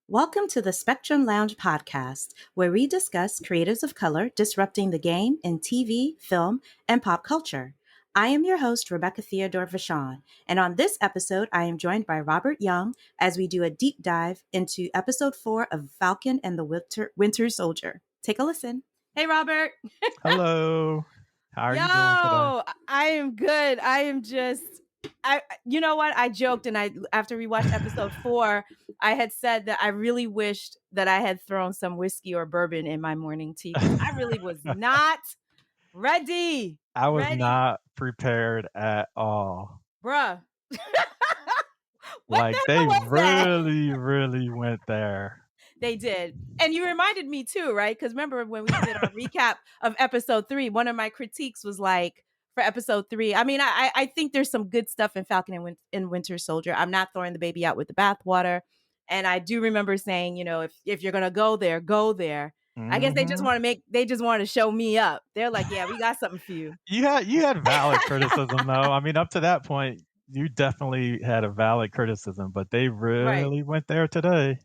Welcome to the Spectrum Lounge podcast, where we discuss creatives of color disrupting the game in TV, film, and pop culture. I am your host, Rebecca Theodore-Vachon, and on this episode, I am joined by Robert Young as we do a deep dive into episode 4 of Falcon and the Winter Soldier. Take a listen. Hey, Robert. Hello. How are Yo, you doing today? I am good. I am just you know what? I joked and after we watched episode 4, I had said that I really wished that I had thrown some whiskey or bourbon in my morning tea because I really was not ready. I was Ready, not prepared at all. bruh. What the Like hell they was that? really went there. They did. And you reminded me too, right? Because remember when we did our recap of episode 3, one of my critiques was like, for episode 3, I mean, I think there's some good stuff in Falcon and Winter Soldier. I'm not throwing the baby out with the bathwater. And I do remember saying, if you're gonna go there, go there. I guess they just Mhm. want to show me up. They're like, yeah, we got something for you. You had valid criticism though. I mean, up to that point, you definitely had a valid criticism, but they Right. really went there today.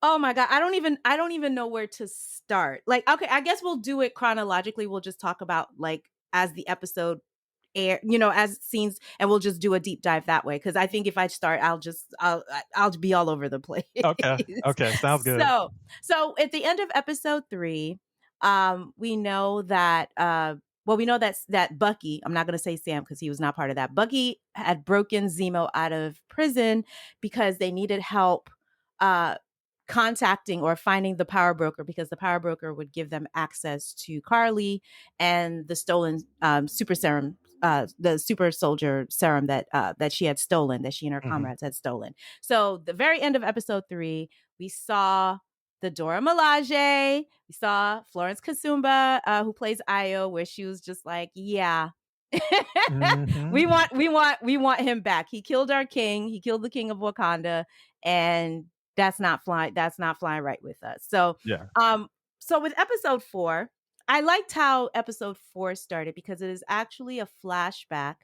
Oh my God. I don't even know where to start. Like, okay, I guess we'll do it chronologically. We'll just talk about like as the episode air, as scenes, and we'll just do a deep dive that way. Cause I think if I start, I'll be all over the place. Okay. Okay. Sounds good. So at the end of episode 3, we know that, we know that Bucky, I'm not going to say Sam because he was not part of that. Bucky had broken Zemo out of prison because they needed help, contacting or finding the power broker because the power broker would give them access to Carly and the stolen super serum, the super soldier serum that she had stolen, that she and her Mhm. comrades had stolen. So the very end of episode 3, we saw the Dora Milaje. We saw Florence Kasumba, who plays Io, where she was just like, "Yeah, Mhm. we want him back. He killed our king. He killed the king of Wakanda, and that's not flying. That's not flying right with us." So, Yeah. so with episode 4, I liked how episode 4 started because it is actually a flashback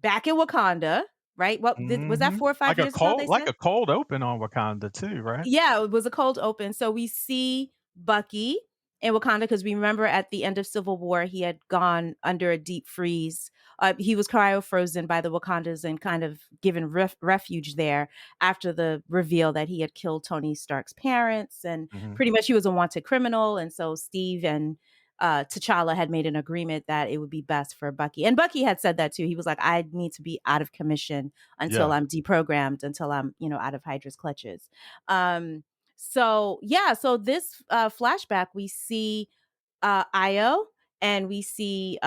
back in Wakanda. Right? Was that Mhm. 4 or 5 Like a years ago? cold They like said. a cold open on Wakanda too, right? Yeah, it was a cold open. So we see Bucky in Wakanda because we remember at the end of Civil War, he had gone under a deep freeze. He was cryo-frozen by the Wakandas and kind of given refuge there after the reveal that he had killed Tony Stark's parents. And Mhm. pretty much he was a wanted criminal. And so Steve and T'Challa had made an agreement that it would be best for Bucky. And Bucky had said that too. He was like, I need to be out of commission until Yeah. I'm deprogrammed, until I'm, out of Hydra's clutches. So this flashback, we see Io and we see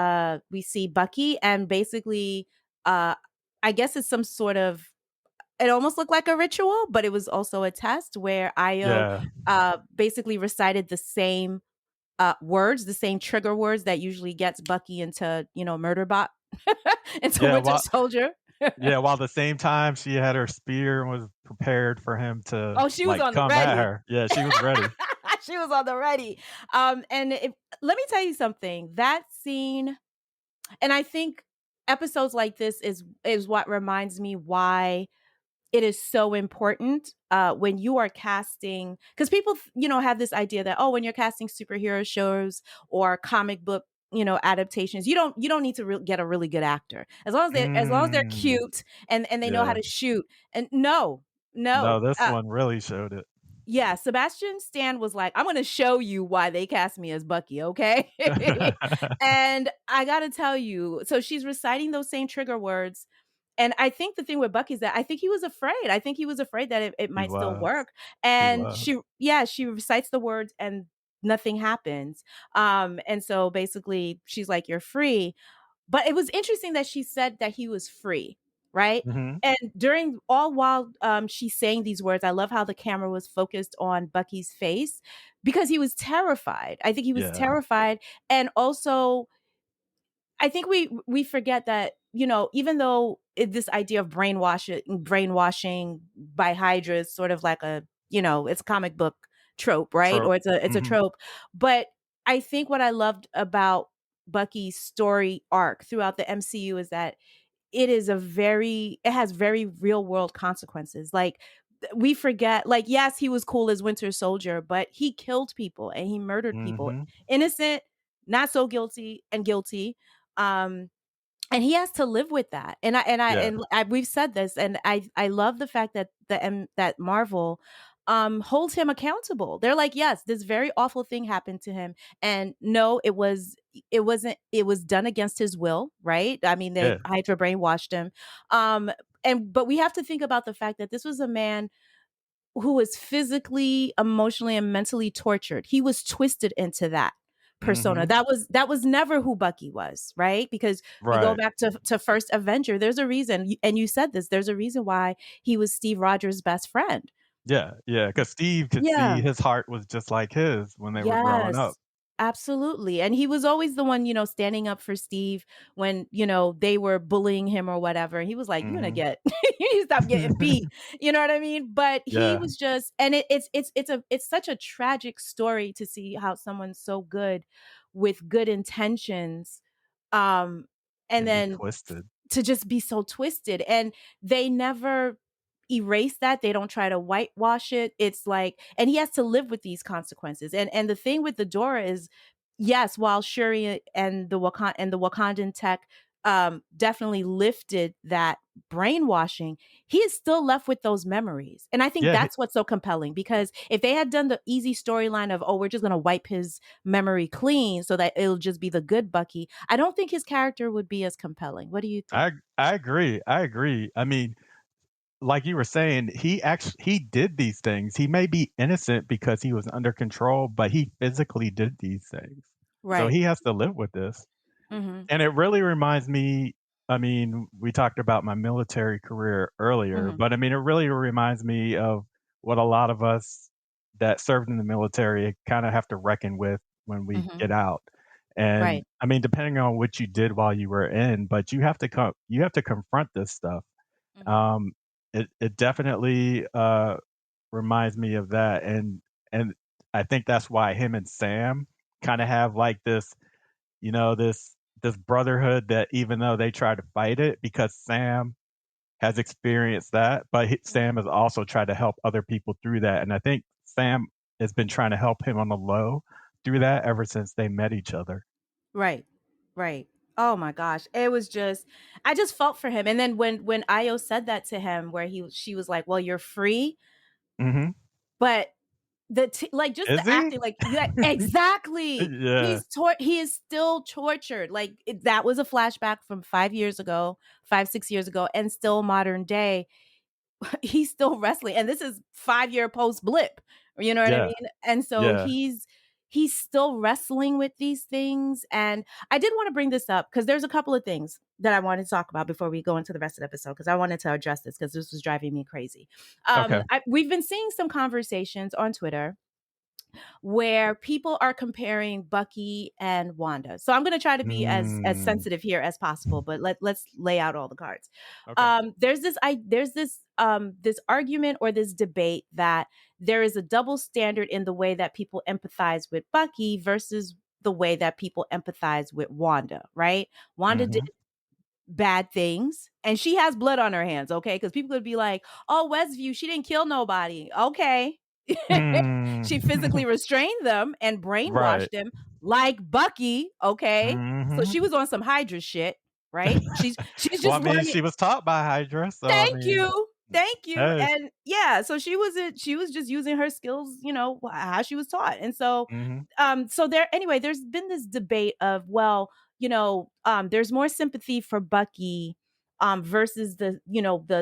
Bucky, and basically I guess it's some sort of, it almost looked like a ritual, but it was also a test where Io Yeah. basically recited the same words, the same trigger words that usually gets Bucky into, Murderbot, into Yeah. Winter Soldier. Yeah, while at the same time she had her spear and was prepared for him to, Oh, she was like, on the come at ready. her. Yeah, she was ready. She was on the ready. Let me tell you something. That scene, and I think episodes like this is what reminds me why it is so important when you are casting, because people have this idea that, oh, when you're casting superhero shows or comic book adaptations, you don't need to get a really good actor as long as they're Mm, cute and they know how yeah. to shoot. And no, No, no, this one really showed it. yeah, Sebastian Stan was like, I'm going to show you why they cast me as Bucky, okay? And I got to tell you, so she's reciting those same trigger words. And I think the thing with Bucky is that I think he was afraid. I think he was afraid that it He might still was. work. He And was. she recites the words and nothing happens. And so basically she's like, you're free. But it was interesting that she said that he was free, right? Mhm. And while she's saying these words, I love how the camera was focused on Bucky's face because he was terrified. I think he was Yeah. terrified. And also, I think we forget that, even though this idea of brainwashing by Hydra is sort of like it's a comic book trope, right? Trope. Or it's a Mhm. trope. But I think what I loved about Bucky's story arc throughout the MCU is that it has very real world consequences. Like we forget, like, yes, he was cool as Winter Soldier, but he killed people and he murdered people. Mhm. Innocent, not so guilty, and guilty. Um, and he has to live with that. Yeah. And I we've said this, and I love the fact that that Marvel holds him accountable. They're like, yes, this very awful thing happened to him, and no, it was done against his will, right? I mean, they Yeah. Hydra brainwashed him. Um, and but we have to think about the fact that this was a man who was physically, emotionally, and mentally tortured. He was twisted into that persona. Mhm. That was never who Bucky was, right? Because you go Right. back to first Avenger, there's a reason, and you said this, there's a reason why he was Steve Rogers' best friend. Yeah, yeah. Because Steve could see Yeah. his heart was just like his when they were growing up. Yes, absolutely. And he was always the one, standing up for Steve when, they were bullying him or whatever. He was like, "You're gonna Mhm. get, you need to stop getting beat." You know what I mean? But he Yeah. was just, and it's such a tragic story to see how someone's so good with good intentions, um, and Can be then twisted. to just be so twisted, and they never erase that. They don't try to whitewash it. It's like, and he has to live with these consequences. And the thing with the Dora is, yes, while Shuri and the Wakandan tech definitely lifted that brainwashing, he is still left with those memories. And I think Yeah, that's what's so compelling, because if they had done the easy storyline of, oh, we're just going to wipe his memory clean so that it'll just be the good Bucky, I don't think his character would be as compelling. What do you think? I agree. I agree. I mean, like you were saying, he did these things. He may be innocent because he was under control, but he physically did these things. So Right. he has to live with this. Mhm. And it really reminds me, I mean, we talked about my military career earlier, Mhm. but I mean, it really reminds me of what a lot of us that served in the military kind of have to reckon with when we Mhm. get out. And Right. I mean, depending on what you did while you were in, but you have to confront this stuff. Mhm. Um, it definitely reminds me of that, and I think that's why him and Sam kind of Mhm. have like this, this brotherhood that even though they try to fight it, because Sam has experienced that, but Sam Mhm. has also tried to help other people through that, and I think Sam has been trying to help him on the low through that ever since they met each other. Right. Right. Oh my gosh. It was just, I just felt for him. And then when Io said that to him, where she was like, "Well, you're free," Hmm. but like, just Is the he? acting, like, yeah, exactly. Yeah, He is still tortured. Like, that was a flashback from 5 years ago, 5 6 years ago, and still modern day. He's still wrestling, and this is 5 year post blip, you know what I yeah, mean? And so yeah. he's still wrestling with these things. And I did want to bring this up because there's a couple of things that I wanted to talk about before we go into the rest of the episode, because I wanted to address this because this was driving me crazy. Okay. We've been seeing some conversations on Twitter where people are comparing Bucky and Wanda. So I'm going to try to be as Mm, sensitive here as possible, but let's lay out all the cards. okay. There's this argument or this debate that there is a double standard in the way that people empathize with Bucky versus the way that people empathize with Wanda, right? Wanda did Mhm. bad things and she has blood on her hands, okay? Because people could be like, "Oh, Westview, she didn't kill nobody." Okay. Hmm. She physically restrained them and brainwashed Right. them, like Bucky, okay? So Mhm. she was on some Hydra shit, right? She's Well, I just mean, learning. she was taught by Hydra, so I Thank mean, you. Thank you. hey. And yeah, so she was just using her skills, how she was taught. And so Mhm. there's been this debate of, well, there's more sympathy for Bucky versus the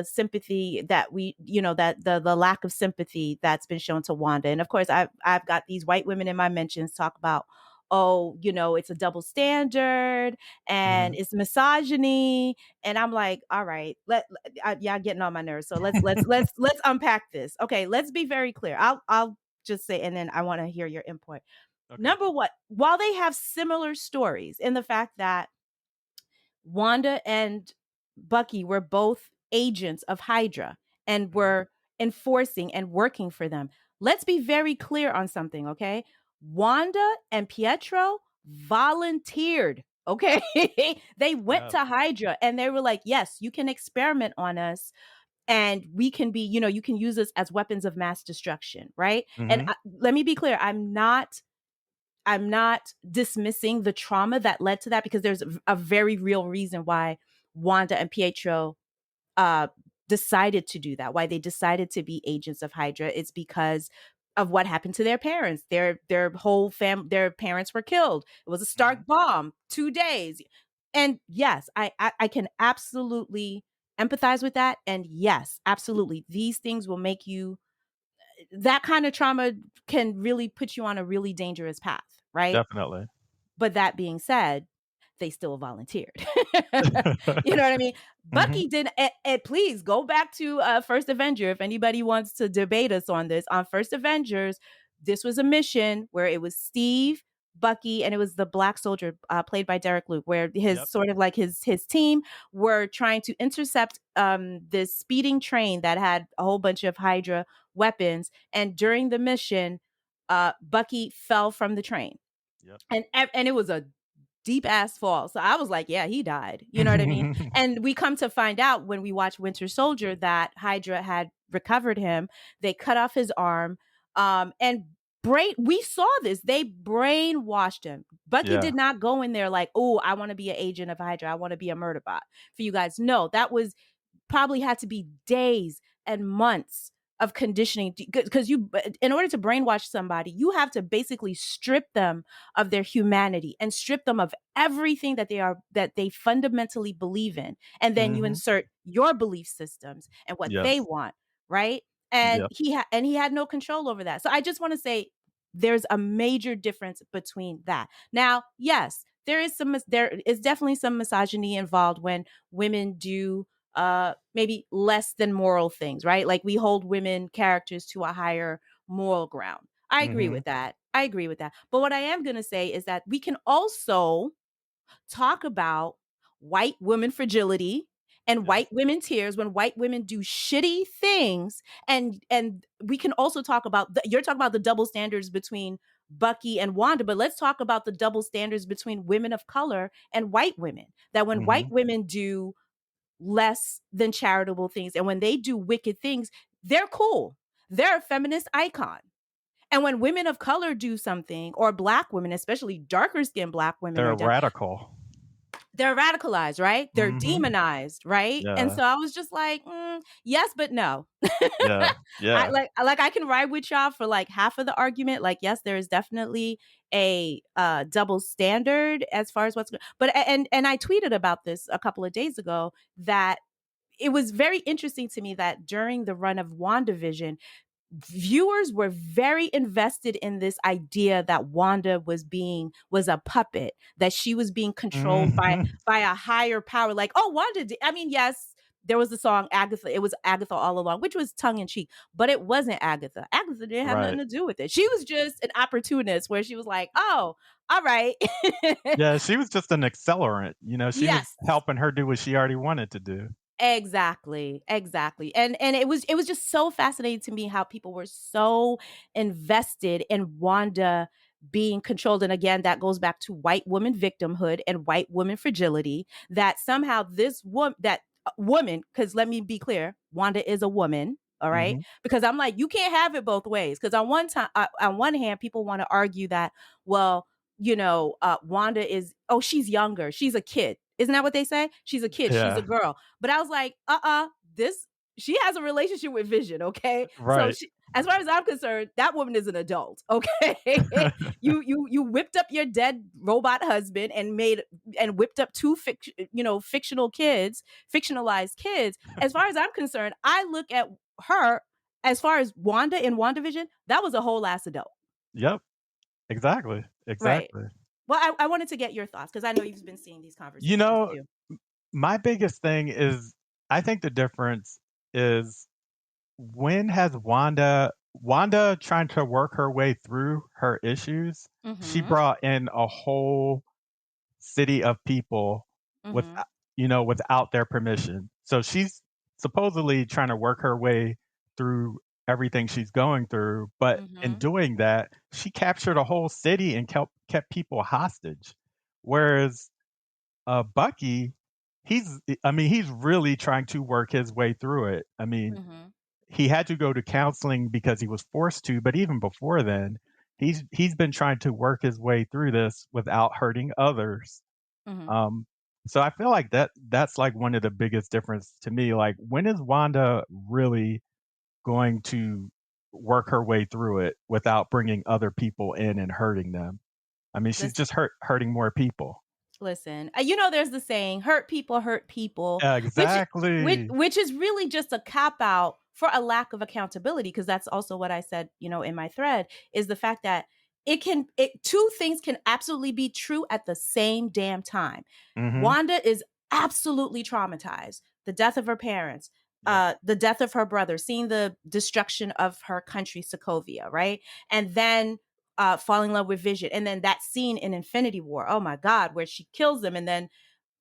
sympathy that that the lack of sympathy that's been shown to Wanda. And of course, I've got these white women in my mentions talk about, oh, it's a double standard and Mhm. it's misogyny. And I'm like, all right, y'all getting on my nerves. So let's unpack this. Okay, let's be very clear. I'll just say, and then I want to hear your input. Okay. Number one, while they have similar stories in the fact that Wanda and Bucky were both agents of Hydra and Mhm. were enforcing and working for them, let's be very clear on something, okay? Wanda and Pietro volunteered, okay? They went Yeah. to Hydra and they were like, yes, you can experiment on us and we can be, you can use us as weapons of mass destruction, right? And Mhm. let me be clear, I'm not dismissing the trauma that led to that, because there's a very real reason why Wanda and Pietro uh, decided to do that, why they decided to be agents of Hydra. It's because of what happened to their parents. Their whole their parents were killed. It was a Mhm. Stark bomb, 2 days. And yes, I can absolutely empathize with that. And yes, absolutely, these things will make you, that kind of trauma can really put you on a really dangerous path, right? Definitely. But that being said, they still volunteered. You know what I mean? Mhm. Bucky did, and please go back to First Avenger if anybody wants to debate us on this. On First Avengers, this was a mission where it was Steve, Bucky, and it was the Black Soldier played by Derek Luke, where his Yep. sort of like his team were trying to intercept this speeding train that had a whole bunch of Hydra weapons. And during the mission, Bucky fell from the train, Yep. and it was a deep ass fall. So I was like, yeah, he died. You know what I mean? And we come to find out when we watch Winter Soldier that Hydra had recovered him. They cut off his arm. And we saw this. They brainwashed him. Bucky Yeah. did not go in there like, oh, I want to be an agent of Hydra. I want to be a murder bot. For you guys, no, that was probably had to be days and months of conditioning, because you, in order to brainwash somebody, you have to basically strip them of their humanity and strip them of everything that they fundamentally believe in, and then you Mhm. insert your belief systems and what they Yes. want, right? And Yep. he had no control over that. So I just want to say there's a major difference between that. Now, yes, there is definitely some misogyny involved when women do maybe less than moral things, right? Like we hold women characters to a higher moral ground. I agree Mhm. with that. I agree with that. But what I am going to say is that we can also talk about white women fragility and Yes. white women tears when white women do shitty things. And we can also talk about you're talking about the double standards between Bucky and Wanda, but let's talk about the double standards between women of color and white women. That when white Mhm. women do less than charitable things, and when they do wicked things, they're cool. They're a feminist icon. And when women of color do something, or black women, especially darker skinned black women, They're are done, radical. they're radicalized, right? They're Mhm. demonized, right? And Yeah. so I was just like, yes, but no. Yeah. I Yeah. like I can ride with y'all for like half of the argument. Like, yes, there is definitely a double standard as far as but and I tweeted about this a couple of days ago, that it was very interesting to me that during the run of WandaVision, viewers were very invested in this idea that Wanda was a puppet, that she was being controlled Mhm. by a higher power. Like, oh, I mean, yes, there was the song Agatha. It was Agatha all along, which was tongue in cheek, but it wasn't Agatha. Agatha didn't have nothing Right. to do with it. She was just an opportunist, where she was like, oh, all right. Yeah, she was just an accelerant, she was Yes. helping her do what she already wanted to do. Exactly, exactly. And it was just so fascinating to me how people were so invested in Wanda being controlled. And again, that goes back to white woman victimhood and white woman fragility, that somehow this woman, because let me be clear, Wanda is a woman. All right. Mhm. Because I'm like, you can't have it both ways. Because on one hand, people want to argue that, well, Wanda is, oh, she's younger. She's a kid. Isn't that what they say? She's a kid. She's a Yeah. girl. But I was like, this, she has a relationship with Vision. Okay. So Right. as far as I'm concerned, that woman is an adult. Okay. You whipped up your dead robot husband and whipped up two fictional kids, fictionalized kids. As far as I'm concerned, I look at her, as far as Wanda in WandaVision, that was a whole ass adult. Yep. Exactly. Right. Exactly. Well, I wanted to get your thoughts, because I know you've been seeing these You conversations know, too. my biggest thing is I think the difference is when has Wanda trying to work her way through her issues, she Mm-hmm. brought in a whole city of people with Mm-hmm. without their permission. So she's supposedly trying to work her way through everything she's going through, but in Mm-hmm. doing that, she captured a whole city and kept people hostage. Whereas Bucky, he's really trying to work his way through it. I mean, Mhm. he had to go to counseling because he was forced to, but even before then, he's been trying to work his way through this without hurting others. Mhm. Um, so I feel like that's like one of the biggest difference to me. Like, when is Wanda really going to work her way through it without bringing other people in and hurting them? I mean, she's Listen, just hurting more people. listen. There's the saying, hurt people," Exactly. which is really just a cop out for a lack of accountability. Because that's also what I said, in my thread, is the fact that two things can absolutely be true at the same damn time. Mhm. Wanda is absolutely traumatized. The death of her parents, Yep. the death of her brother, seeing the destruction of her country, Sokovia, right? And then falling in love with Vision. And then that scene in Infinity War, oh my God, where she kills him, and then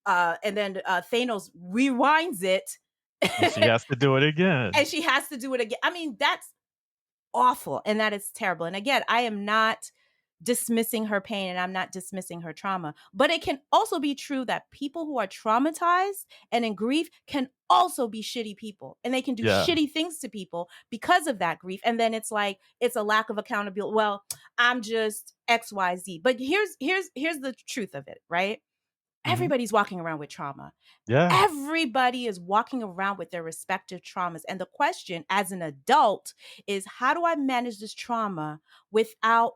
Thanos rewinds it And she has to do it again. and she has to do it again. I mean, that's awful and that is terrible. And again, I am not dismissing her pain and I'm not dismissing her trauma, but it can also be true that people who are traumatized and in grief can also be shitty people, and they can do Yeah. shitty things to people because of that grief. And then it's like it's a lack of accountability. Well, I'm just XYZ. But here's the truth of it, right? Mhm. Everybody's walking around with trauma. Yeah. Everybody is walking around with their respective traumas. And the question as an adult is, how do I manage this trauma without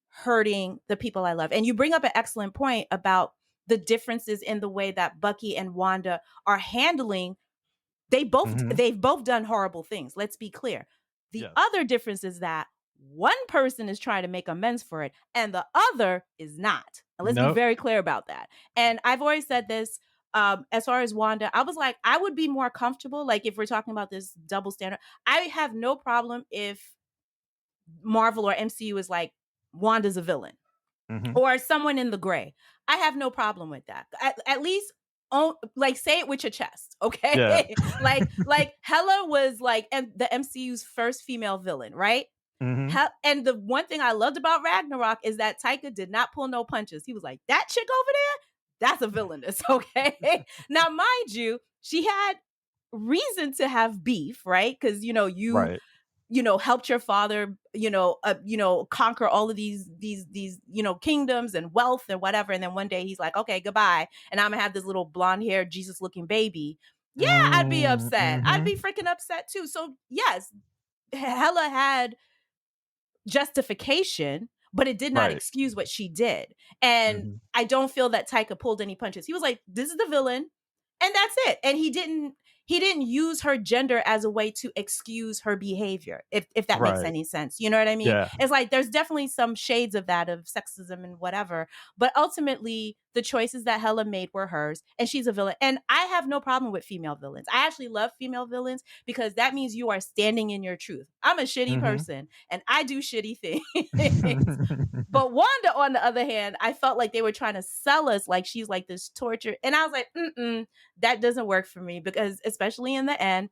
hurting the people I love? And you bring up an excellent point about the differences in the way that Bucky and Wanda are handling. Mhm. They've both done horrible things. Let's be clear. The Yes. other difference is that one person is trying to make amends for it and the other is not. And let's be Nope. very clear about that. And I've always said this, as far as Wanda, I was like, I would be more comfortable, like if we're talking about this double standard. I have no problem if Marvel or MCU is like, Wanda's a villain Mhm. or someone in the gray. I have no problem with that. At least like say it with your chest, Yeah. okay? like Hela was like the MCU's first female villain, right? Mhm. And the one thing I loved about Ragnarok is that Taika did not pull no punches. He was like, that chick over there, that's a villainous, okay? Now, mind you, she had reason to have beef, right? Because Right. helped your father, conquer all of these kingdoms and wealth and whatever. And then one day he's like, okay, goodbye. And I'm gonna have this little blonde haired Jesus looking baby. Yeah, I'd be upset. I'd Mhm. be freaking upset too. So yes, Hella had justification, but it did not Right. excuse what she did. And Mhm. I don't feel that Taika pulled any punches. He was like, this is the villain, and that's it. And he didn't use her gender as a way to excuse her behavior, if that makes Right. any sense. You know what I mean? Yeah. It's like there's definitely some shades of that, of sexism and whatever, but ultimately the choices that Hela made were hers, and she's a villain. And I have no problem with female villains. I actually love female villains because that means you are standing in your truth. I'm a shitty Mhm. person and I do shitty things. But Wanda, on the other hand, I felt like they were trying to sell us like she's like this torture. And I was like, that doesn't work for me, because especially in the end,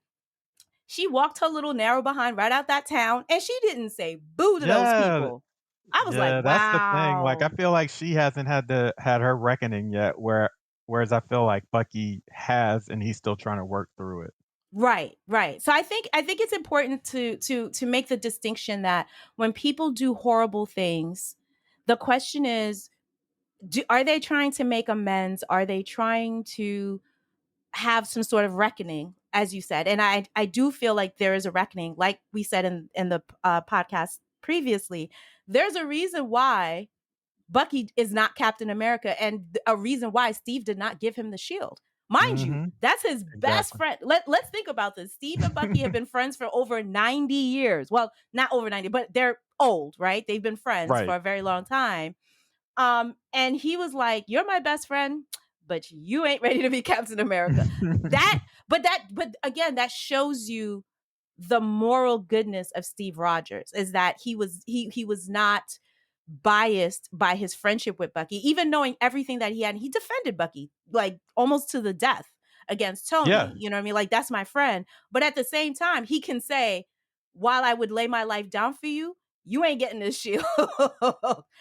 she walked her little narrow behind right out that town and she didn't say boo to those Yeah. people. I was like, Yeah, that's the thing, like, I wow. feel like she hasn't had her reckoning yet, whereas I feel like Bucky has, and he's still trying to work through it. Right, right. So I think it's important to make the distinction that when people do horrible things, the question is, are they trying to make amends? Are they trying to have some sort of reckoning, as you said? And I do feel like there is a reckoning, like we said in the podcast previously. There's a reason why Bucky is not Captain America, and a reason why Steve did not give him the shield. Mind you, Mhm. that's his best Exactly. friend. Let's think about this. Steve and Bucky have been friends for over 90 years. Well, not over 90, but they're old, right? They've been friends for Right. a very long time. And he was like, "You're my best friend, but you ain't ready to be Captain America." But again, that shows you the moral goodness of Steve Rogers, is that he was not biased by his friendship with Bucky, even knowing everything that he had. He defended Bucky like almost to the death against Yeah. Tony. You know what I mean? Like, that's my friend. But at the same time, he can say, while I would lay my life down for you, you ain't getting this shield.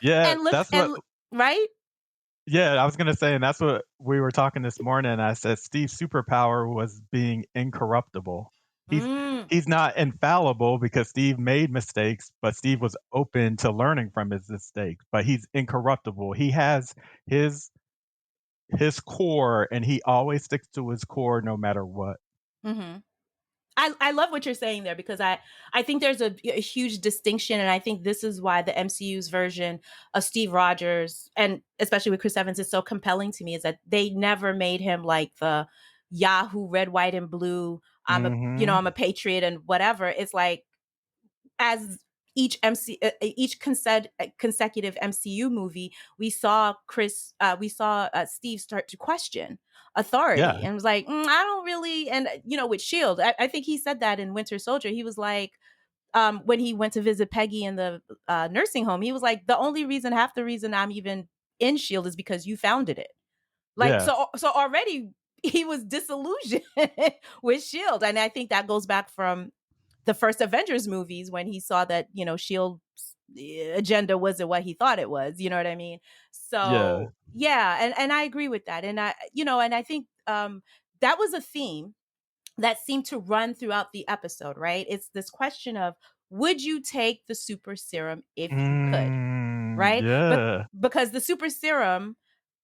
Yeah, and look that's what and right? Yeah, I was gonna say, and that's what we were talking this morning. I said Steve's superpower was being incorruptible. He's Mm, he's not infallible because Steve made mistakes, but Steve was open to learning from his mistakes. But he's incorruptible. He has his his core, and he always sticks to his core no matter what. mhm. I love what you're saying there because I think there's a huge distinction, and I think this is why the MCU's version of Steve Rogers, and especially with Chris Evans, is so compelling to me. Is that they never made him like the Yahoo red, white, and blue. Mhm. I'm a patriot and whatever. It's like as consecutive MCU movie, we saw Steve start to question authority Yeah, and was like, I don't really, and with Shield, I think he said that in Winter Soldier. He was like, when he went to visit Peggy in the nursing home, he was like, the only reason, half the reason I'm even in Shield is because you founded it. Like yeah, so already he was disillusioned with Shield, and I think that goes back from the first Avengers movies when he saw that, Shield's agenda wasn't what he thought it was. You know what I mean? yeah. So yeah, and I agree with that. And I think that was a theme that seemed to run throughout the episode, right? It's this question of would you take the super serum if you could? Right? But Yeah. because the super serum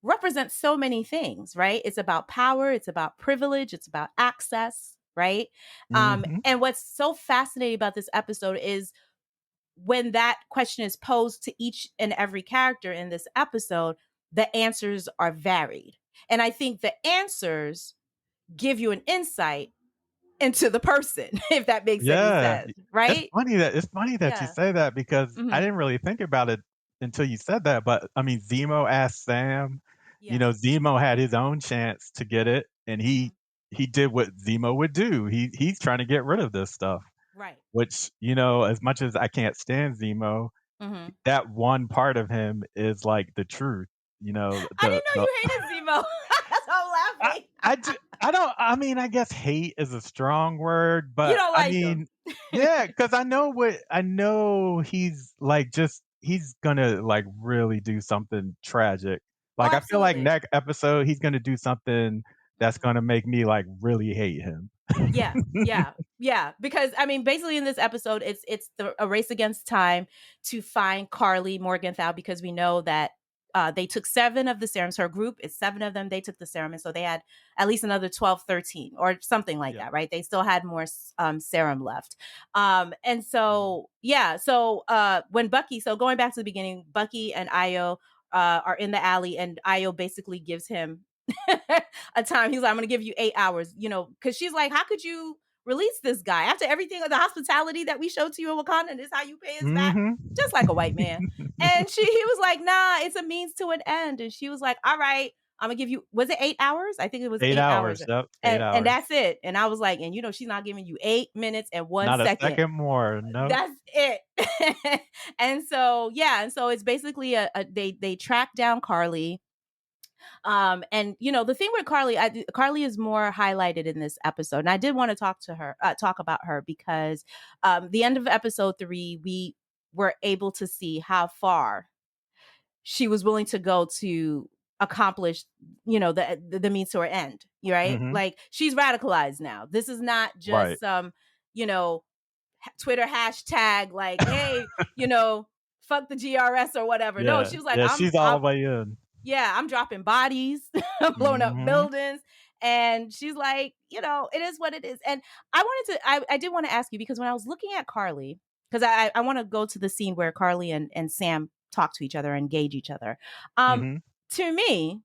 represents so many things, right? It's about power, it's about privilege, it's about access, right? Mhm. And what's so fascinating about this episode is when that question is posed to each and every character in this episode, the answers are varied. And I think the answers give you an insight into the person, if that makes any Yeah, sense, right? it's funny that you Yeah. say that because I Hmm. didn't really think about it until you said that, but, I mean, Zemo asked Sam, Yeah. Zemo had his own chance to get it, and Hmm. he did what Zemo would do. He's trying to get rid of this stuff, Right. which, as much as I can't stand Zemo, Hmm. that one part of him is, like, the truth, I didn't know you hated Zemo. That's why I'm I laughing. I d I don't I mean, I guess hate is a strong word, You but don't I like him. mean, yeah, because I know he's, like, he's gonna, like, really do something tragic. Oh, Like, I feel like absolutely. next episode, he's gonna do something that's Mhm. gonna make me, like, really hate him. Yeah, yeah, yeah. Because I mean, basically in this episode, it's a race against time to find Carly Morgenthau because we know that they took 7 of the serums. Her group is 7 of them. They took the serum, and so they had at least another 12, 13, or something like Yeah. that, right? They still had more serum left. And Mhm. so yeah, so when Bucky, so going back to the beginning, Bucky and Io are in the alley, and Io basically gives him a time. He's like, I'm gonna give you 8 hours, because she's like, how could you release this guy after everything of the hospitality that we showed to you in Wakanda? And this is how you pay us back, Mhm. just like a white man. And he was like, nah, it's a means to an end. And she was like, all right, I'm gonna give you, was it 8 hours? I think it was 8 8 hours. hours, yep, 8 And hours. that's it. And I was like, and she's not giving you 8 minutes and one Not a second. second more, nope. That's it. And so yeah, and so it's basically they track down Carly. And the thing with Carly, Carly is more highlighted in this episode, and I did want to talk about her because the end of episode 3, we were able to see how far she was willing to go to accomplish, the means to her end. Right? Mhm. Like she's radicalized now. This is not just Right. some, you know, Twitter hashtag like, hey, fuck the GRS or whatever. No, Yeah. she was like, Yeah, I'm she's all the I'm way in. yeah, I'm dropping bodies, I'm blowing up Mhm. buildings. And she's like, it is what it is. And I did want to ask you because when I was looking at Carly, because I want to go to the scene where Carly and Sam talk to each other, engage each other. Um, Mhm. to me,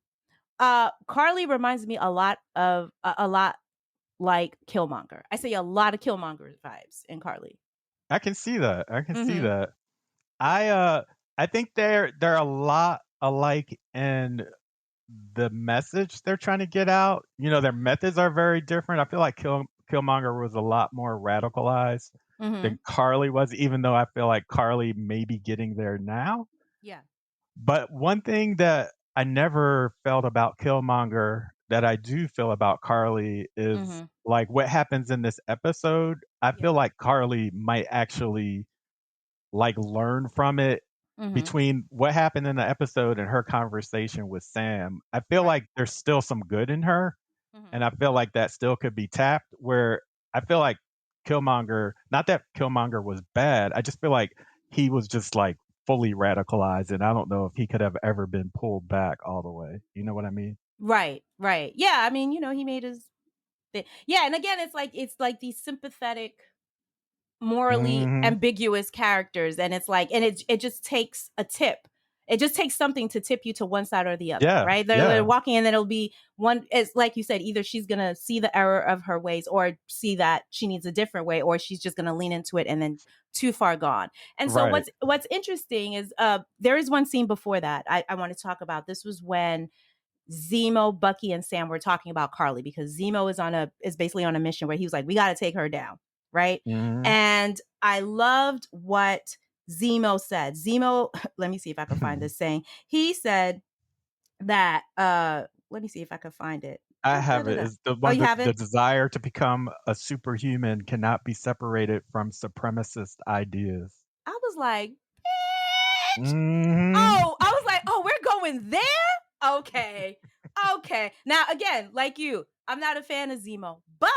Carly reminds me a lot like Killmonger. I say a lot of Killmonger vibes in Carly. I can see that, I can see Mm-hmm. that. I think they're a lot alike in the message they're trying to get out. Their methods are very different. I feel like Killmonger was a lot more radicalized Mm-hmm. than Carly was, even though I feel like Carly may be getting there now. Yeah. But one thing that I never felt about Killmonger that I do feel about Carly is Mm-hmm. like what happens in this episode. I Yeah. feel like Carly might actually like learn from it between what happened in the episode and her conversation with Sam, I feel Right. like there's still some good in her, Mhm. and I feel like that still could be tapped. Where I feel like Killmonger, not that Killmonger was bad, I just feel like he was just like fully radicalized, and I don't know if he could have ever been pulled back all the way. You know what I mean? Right, right. Yeah, I mean, he made his thing. Yeah, and again, it's like these sympathetic, morally Hmm. ambiguous characters, and it's like, and it just takes a tip. It just takes something to tip you to one side or the other, Yeah, right? They're yeah, walking, and then it'll be one. It's like you said, either she's gonna see the error of her ways, or see that she needs a different way, or she's just gonna lean into it and then too far gone. And so right. what's interesting is there is one scene before that I want to talk about. This was when Zemo, Bucky, and Sam were talking about Carly, because Zemo is basically on a mission where he was like, we got to take her down, right? Hmm. And I loved what Zemo said. Zemo, let me see if I can find this saying. He said that let me see if I can find it. I Da, da, have da, it. da. Is the Oh, one you that have the it? desire to become a superhuman cannot be separated from supremacist ideas. I was like, bitch. Hmm. Oh, I was like, oh, we're going there? Okay. Okay. Now, again, like you, I'm not a fan of Zemo, but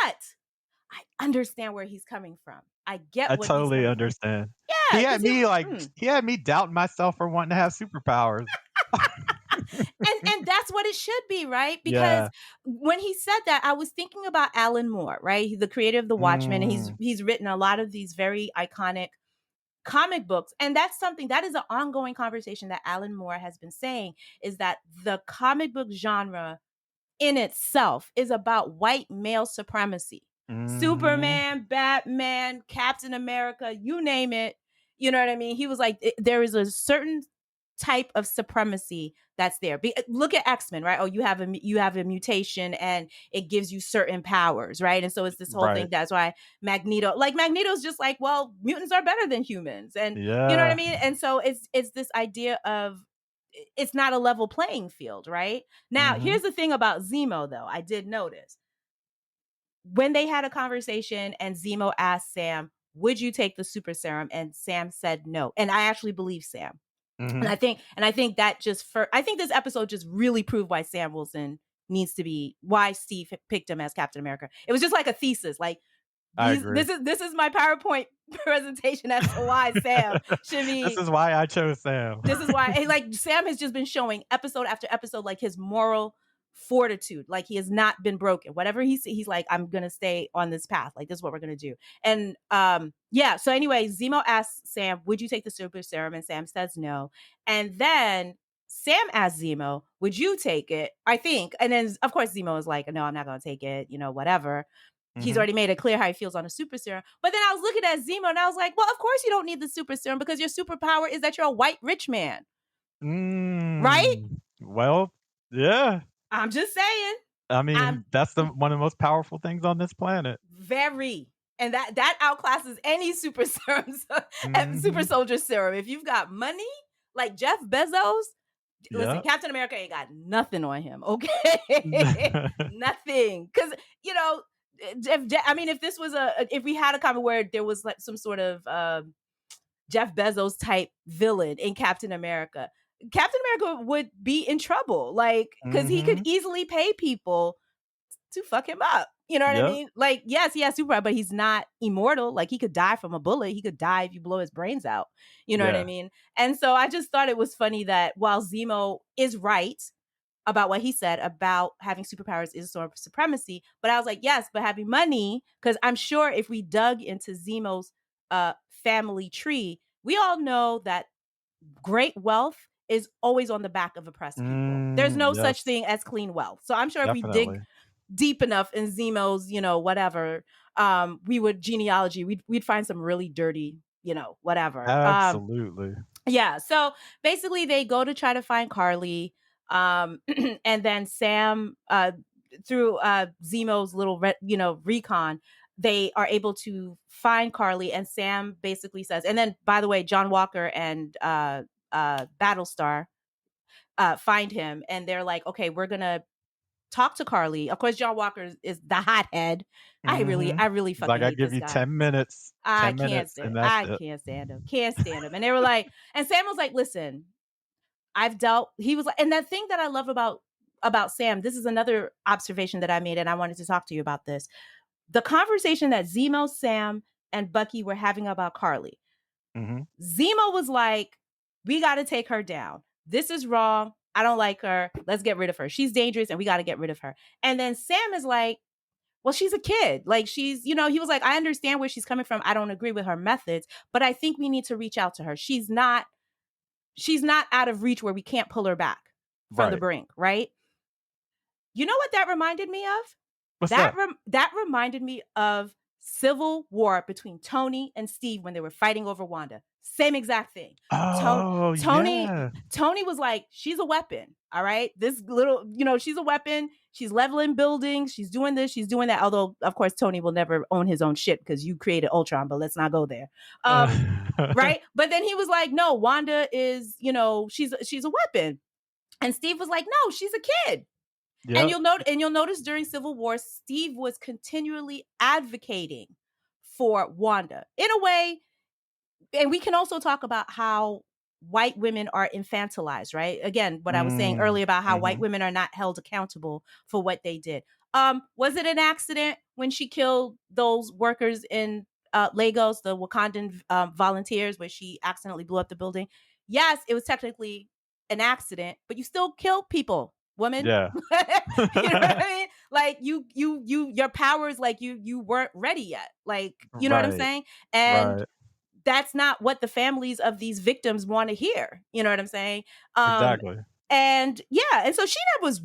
I understand where he's coming from. I get I what he's totally coming from. understand. Yeah, because He had me doubting myself for wanting to have superpowers. and that's what it should be, right? Because Yeah. when he said that, I was thinking about Alan Moore, right? He's the creator of The Watchmen, and he's Mm, he's written a lot of these very iconic comic books. And that's something that is an ongoing conversation that Alan Moore has been saying, is that the comic book genre in itself is about white male supremacy. mhm. Superman, Batman, Captain America, you name it. You know what I mean? He was like, there is a certain type of supremacy that's there. Look at X-Men, right? Oh, you have a mutation and it gives you certain powers, right? And so it's this whole thing. Right. That's why Magneto's just like, well, mutants are better than humans, and you know what I Yeah. mean. And so it's this idea of it's not a level playing field, right? Now, Mhm. here's the thing about Zemo, though. I did notice when they had a conversation and Zemo asked Sam, would you take the super serum? And Sam said no. And I actually believe Sam. And Mhm. I think that I think this episode just really proved why Sam Wilson why Steve picked him as Captain America. It was just like a thesis. Like, I agree. this is my PowerPoint presentation as to why Sam should This be is why I chose Sam. this is why, like, Sam has just been showing episode after episode, like, his moral fortitude. Like, he has not been broken. Whatever he's like, I'm gonna stay on this path. Like, this is what we're gonna do. And yeah. So anyway, Zemo asks Sam, "Would you take the super serum?" And Sam says no. And then Sam asks Zemo, "Would you take it?" I think. And then of course Zemo is like, "No, I'm not gonna take it. Whatever." He's Mhm. already made it clear how he feels on a super serum. But then I was looking at Zemo and I was like, well, of course you don't need the super serum, because your superpower is that you're a white rich man, right? Well, yeah. I'm just saying. I I'm mean, that's the one of the most powerful things on this planet. very, and that outclasses any super serums, super Mhm. soldier serum. If you've got money like Jeff Bezos, listen, Yep. Captain America ain't got nothing on him, okay? Nothing. Because, you know, if this was if we had a comment where there was like some sort of Jeff Bezos type villain in Captain America would be in trouble. Like, because he could Mhm. easily pay people to fuck him up. You know what I Yep. mean? Like, yes, he has superpower, but he's not immortal. Like, he could die from a bullet. He could die if you blow his brains out. You know what I Yeah. mean? And so I just thought it was funny that while Zemo is right about what he said about having superpowers is a sort of supremacy, but I was like, yes, but having money, because I'm sure if we dug into Zemo's family tree, we all know that great wealth is always on the back of oppressed people. There's no such Yes. thing as clean wealth. So I'm sure if we dig Definitely. deep enough in Zemo's, whatever, we would genealogy, we'd find some really dirty, whatever. Absolutely. Yeah. So basically they go to try to find Carly. And then Sam, through Zemo's little recon, they are able to find Carly, and Sam basically says, and then by the way, John Walker and Battlestar find him, and they're like, okay, we're gonna talk to Carly. Of course, John Walker is the hothead. I really He's like, fucking I hate give this you guy. 10 minutes, 10 minutes, and that's I it. can't stand him. Can't stand him. And they were like, and Sam was like, listen, he was like, and that thing that I love about Sam, this is another observation that I made, and I wanted to talk to you about this. The conversation that Zemo, Sam, and Bucky were having about Carly. Mm-hmm. Zemo was like, we got to take her down. This is wrong. I don't like her. Let's get rid of her. She's dangerous and we got to get rid of her. And then Sam is like, well, she's a kid. Like she's, he was like, I understand where she's coming from. I don't agree with her methods, but I think we need to reach out to her. She's not out of reach where we can't pull her back from the brink, right? You know what that reminded me of? What's that? That reminded me of Civil War between Tony and Steve when they were fighting over Wanda. Same exact thing. Oh, yeah. Tony was like, she's a weapon. All right. This little, she's a weapon. She's leveling buildings. She's doing this. She's doing that. Although, of course, Tony will never own his own shit because you created Ultron, but let's not go there. Right. But then he was like, no, Wanda is, she's a weapon. And Steve was like, no, she's a kid. Yep. And you'll notice during Civil War, Steve was continually advocating for Wanda in a way. And we can also talk about how white women are infantilized, right? Again, what I was saying earlier about how white women are not held accountable for what they did. Was it an accident when she killed those workers in Lagos, the Wakandan volunteers, where she accidentally blew up the building? Yes, it was technically an accident, but you still killed people. Woman, yeah. You know what I mean? Like your powers, like you weren't ready yet. Like, you know what I'm saying? And that's not what the families of these victims want to hear. You know what I'm saying? Exactly. And yeah, and so she was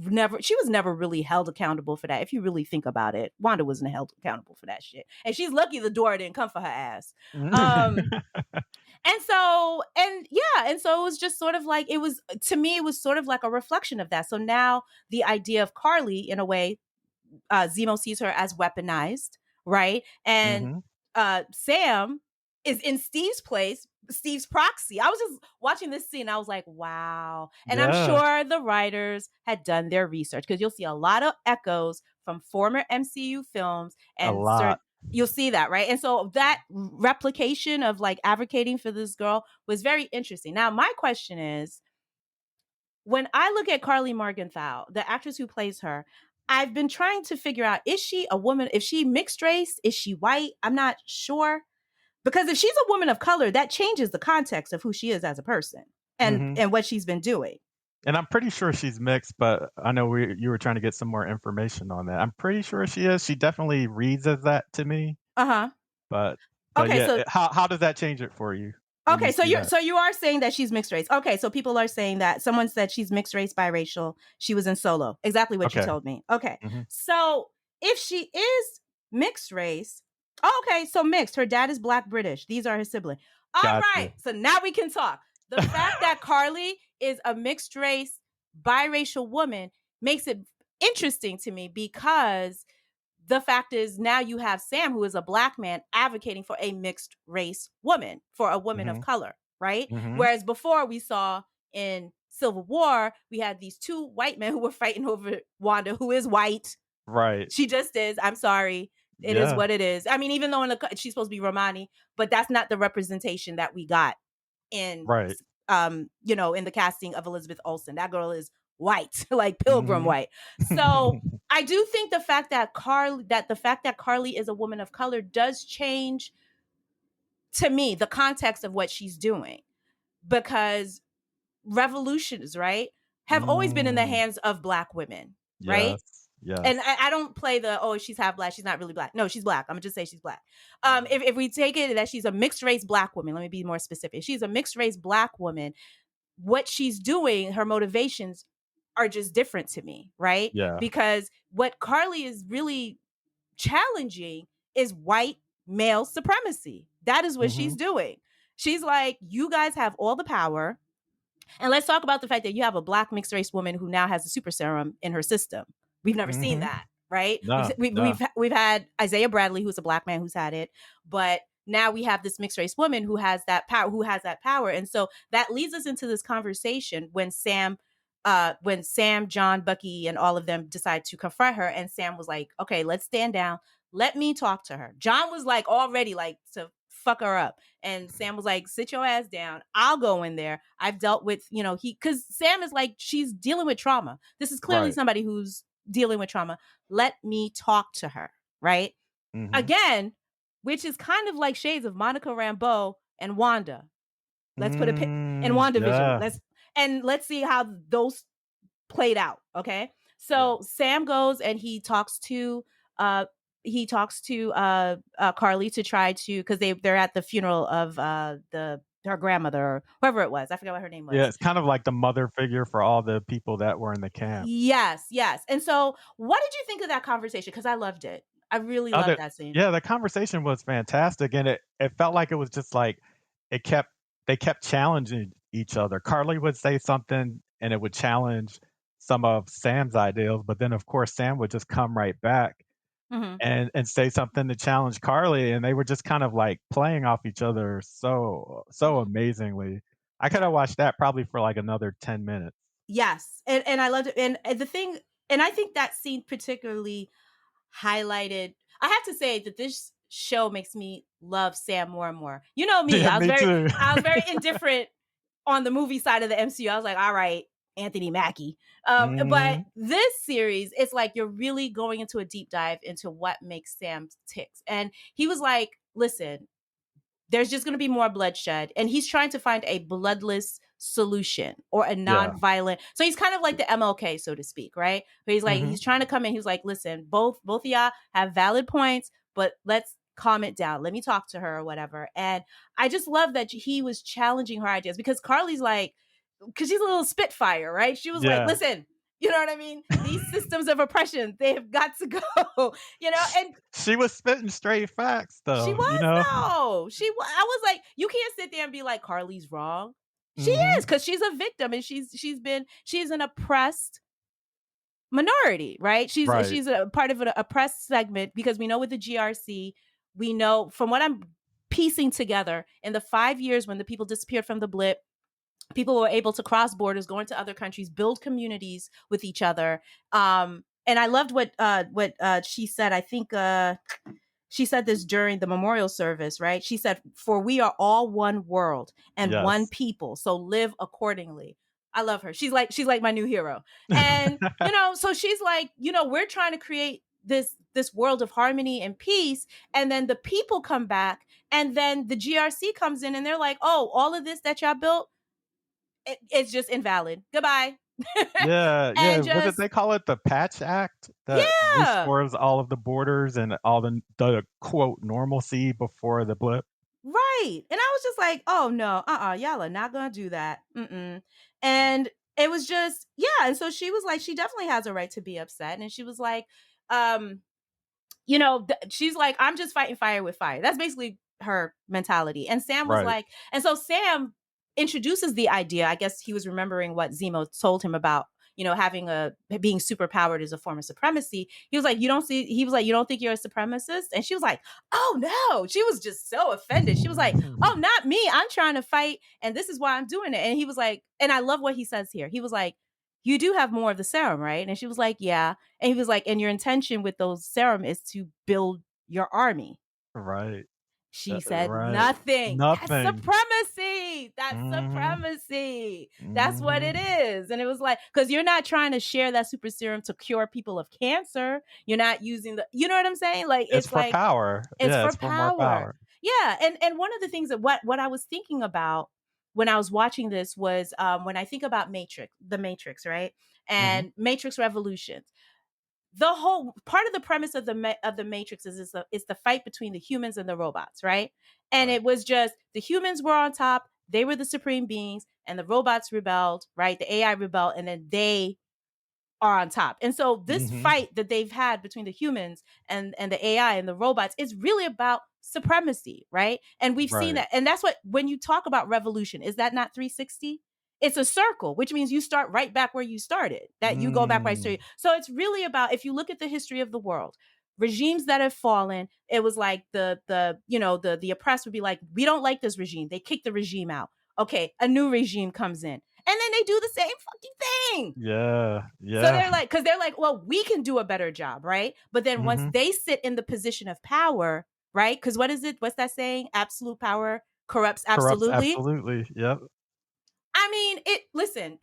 never really held accountable for that. If you really think about it, Wanda wasn't held accountable for that shit, and she's lucky the door didn't come for her ass. And so it was just sort of like, to me, it was sort of like a reflection of that. So now the idea of Carly, in a way, Zemo sees her as weaponized, right? And Sam is in Steve's place, Steve's proxy. I was just watching this scene. I was like, wow. And I'm sure the writers had done their research, because you'll see a lot of echoes from former MCU films. And you'll see that, right? And so that replication of like advocating for this girl was very interesting. Now, my question is, when I look at Carly Morgenthau, the actress who plays her, I've been trying to figure out, is she a woman? Is she mixed race? Is she white? I'm not sure. Because if she's a woman of color, that changes the context of who she is as a person and what she's been doing. And I'm pretty sure she's mixed, but I know you were trying to get some more information on that. I'm pretty sure she is. She definitely reads as that to me. But okay, yeah, so how does that change it for you? Okay, so you are saying that she's mixed race. Okay, so people are saying that someone said she's mixed race, biracial. She was in Solo. Exactly what you told me. Okay, so if she is mixed race, okay, so mixed. Her dad is Black British. These are his siblings. All right, so now we can talk. The fact that Carly is a mixed race, biracial woman makes it interesting to me, because the fact is, now you have Sam, who is a Black man, advocating for a mixed race woman, for a woman of color, right? Whereas before, we saw in Civil War, we had these two white men who were fighting over Wanda, who is white. Right. She just is. I'm sorry. It is what it is. I mean, even though she's supposed to be Romani, but that's not the representation that we got in, in the casting of Elizabeth Olsen. That girl is white, like pilgrim white. So I do think the fact that Carly is a woman of color does change, to me, the context of what she's doing, because revolutions, right, have always been in the hands of Black women, right? Yes. And I don't play she's half Black, she's not really Black. No, she's Black. I'm gonna just say she's Black. If we take it that she's a mixed race Black woman, let me be more specific. She's a mixed race Black woman. What she's doing, her motivations are just different to me, right? Yeah. Because what Carly is really challenging is white male supremacy. That is what she's doing. She's like, you guys have all the power. And let's talk about the fact that you have a Black mixed race woman who now has a super serum in her system. We've never seen that, right? No, we've had Isaiah Bradley, who's a Black man who's had it, but now we have this mixed race woman who has that power, And so that leads us into this conversation when Sam when Sam, John, Bucky, and all of them decide to confront her, and Sam was like, "Okay, let's stand down. Let me talk to her." John was like already like to fuck her up, and Sam was like, "Sit your ass down. I'll go in there. I've dealt with because Sam is like she's dealing with trauma. This is clearly Right. somebody who's dealing with trauma. Let me talk to her." Right Mhm. again, which is kind of like shades of Monica Rambeau and Wanda. Let's put a pin in WandaVision. Yeah. Let's see how those played out. Okay. Yeah. So Sam goes and uh he talks to Carly to try to because they're at the funeral of the her grandmother or whoever it was. I forgot what her name Yeah, was. it's kind of like the mother figure for all the people that were in the camp. Yes, yes. And so what did you think of that conversation? Because I loved it. I really loved Other that scene. Yeah, the conversation was fantastic, and it felt like it was just like it kept they kept challenging each other. Carly would say something, and it would challenge some of Sam's ideals, but then, of course, Sam would just come right back Hmm. and say something to challenge Carly, and they were just kind of, like, playing off each other so Hmm. amazingly. I coulda Yeah. watched that probably for, like, another 10 minutes. Yes. And I loved it. And the thing, and I think that scene particularly highlighted. I have to say that this show makes me love Sam more and more. You know me. Yeah, me too. I was very indifferent on the movie side of the MCU. I was like, all right, Anthony Mackie. But Mhm. this series, it's like you're really going into a deep dive into what makes Sam ticks. And he was like, listen, there's just going to be more bloodshed, and he's trying to find a bloodless solution or a Yeah. non-violent. So he's kind of like the MLK, so to speak, right? But he's like Mhm. he's trying to come in. He's like, listen, both of y'all have valid points, but let's calm it down. Let me talk to her or whatever. And I just love that he was challenging her ideas because Carly's like, because she's a little spitfire, right? She was like, Yeah. listen. You know what I mean? These systems of oppression, they have got to go, and She was spitting straight facts, she though, you was know? though. I was like, you can't sit there and be like Carly's wrong. She is Mhm. because she's a victim and she's an oppressed minority, right? Right. She's a part of an oppressed segment because we know with the GRC, we know from what I'm piecing together in the 5 years when the people disappeared from the blip, people were able to cross borders, go into other countries, build communities with each other. And I loved what she said. I think she said this during the memorial service, right? She said, "For we are all one world and one Yes. people, so live accordingly." I love her. She's like my new hero. And so she's like, we're trying to create this world of harmony and peace, and then the people come back, and then the GRC comes in, and they're like, "Oh, all of this that y'all built, it's just invalid. Goodbye." Yeah, yeah, And what did just they call it? The Patch Act that yeah. restores all of the borders and all the quote, "normalcy" before the blip. Right. And I was just like, oh no, y'all are not gonna do that. Mm-mm. And it was just, yeah. And so she was like, she definitely has a right to be upset. And she was like, um, she's like, I'm just fighting fire with fire. That's basically her mentality. And Sam was Right. like, and so Sam introduces the idea. I guess he was remembering what Zemo told him about, having being superpowered is a form of supremacy. He was like, you don't think you're a supremacist? And she was like, oh no. She was just so offended. She was like, oh, not me. I'm trying to fight. And this is why I'm doing it. And he was like, and I love what he says here. He was like, you do have more of the serum, right? And she was like, yeah. And he was like, and your intention with those serum is to build your army. Right. She said Right. nothing. That's Nothing. supremacy. That's Mhm. supremacy. That's what it Mhm. is. And it was like, because you're not trying to share that super serum to cure people of cancer. You're not using you know what I'm saying? Like, It's it's for like, power. it's Yeah, for it's for more power. power. Yeah. And one of the things that what I was thinking about when I was watching this was when I think about the Matrix, right? Mhm. And Matrix Revolutions, the whole part of the premise of the Matrix is the fight between the humans and the robots, right? And Right. it was just the humans were on top, they were the supreme beings, and the robots rebelled, right? The AI rebelled, and then they are on top. And so this Mhm. fight that they've had between the humans and the AI and the robots is really about supremacy, right? And we've seen Right. that. And that's what when you talk about revolution, is that not 360? It's a circle, which means you start right back where you started. That you go back right Mm. to. So it's really about, if you look at the history of the world, regimes that have fallen, it was like the oppressed would be like, we don't like this regime. They kick the regime out. Okay, a new regime comes in. and then they do the same fucking thing. Yeah. So Yeah. they're like, because they're like, well, we can do a better job, right? But then once Hmm. they sit in the position of power, right? Because what is it? What's that saying? Absolute power corrupts Corrupts absolutely. absolutely. Yep. I mean, listen,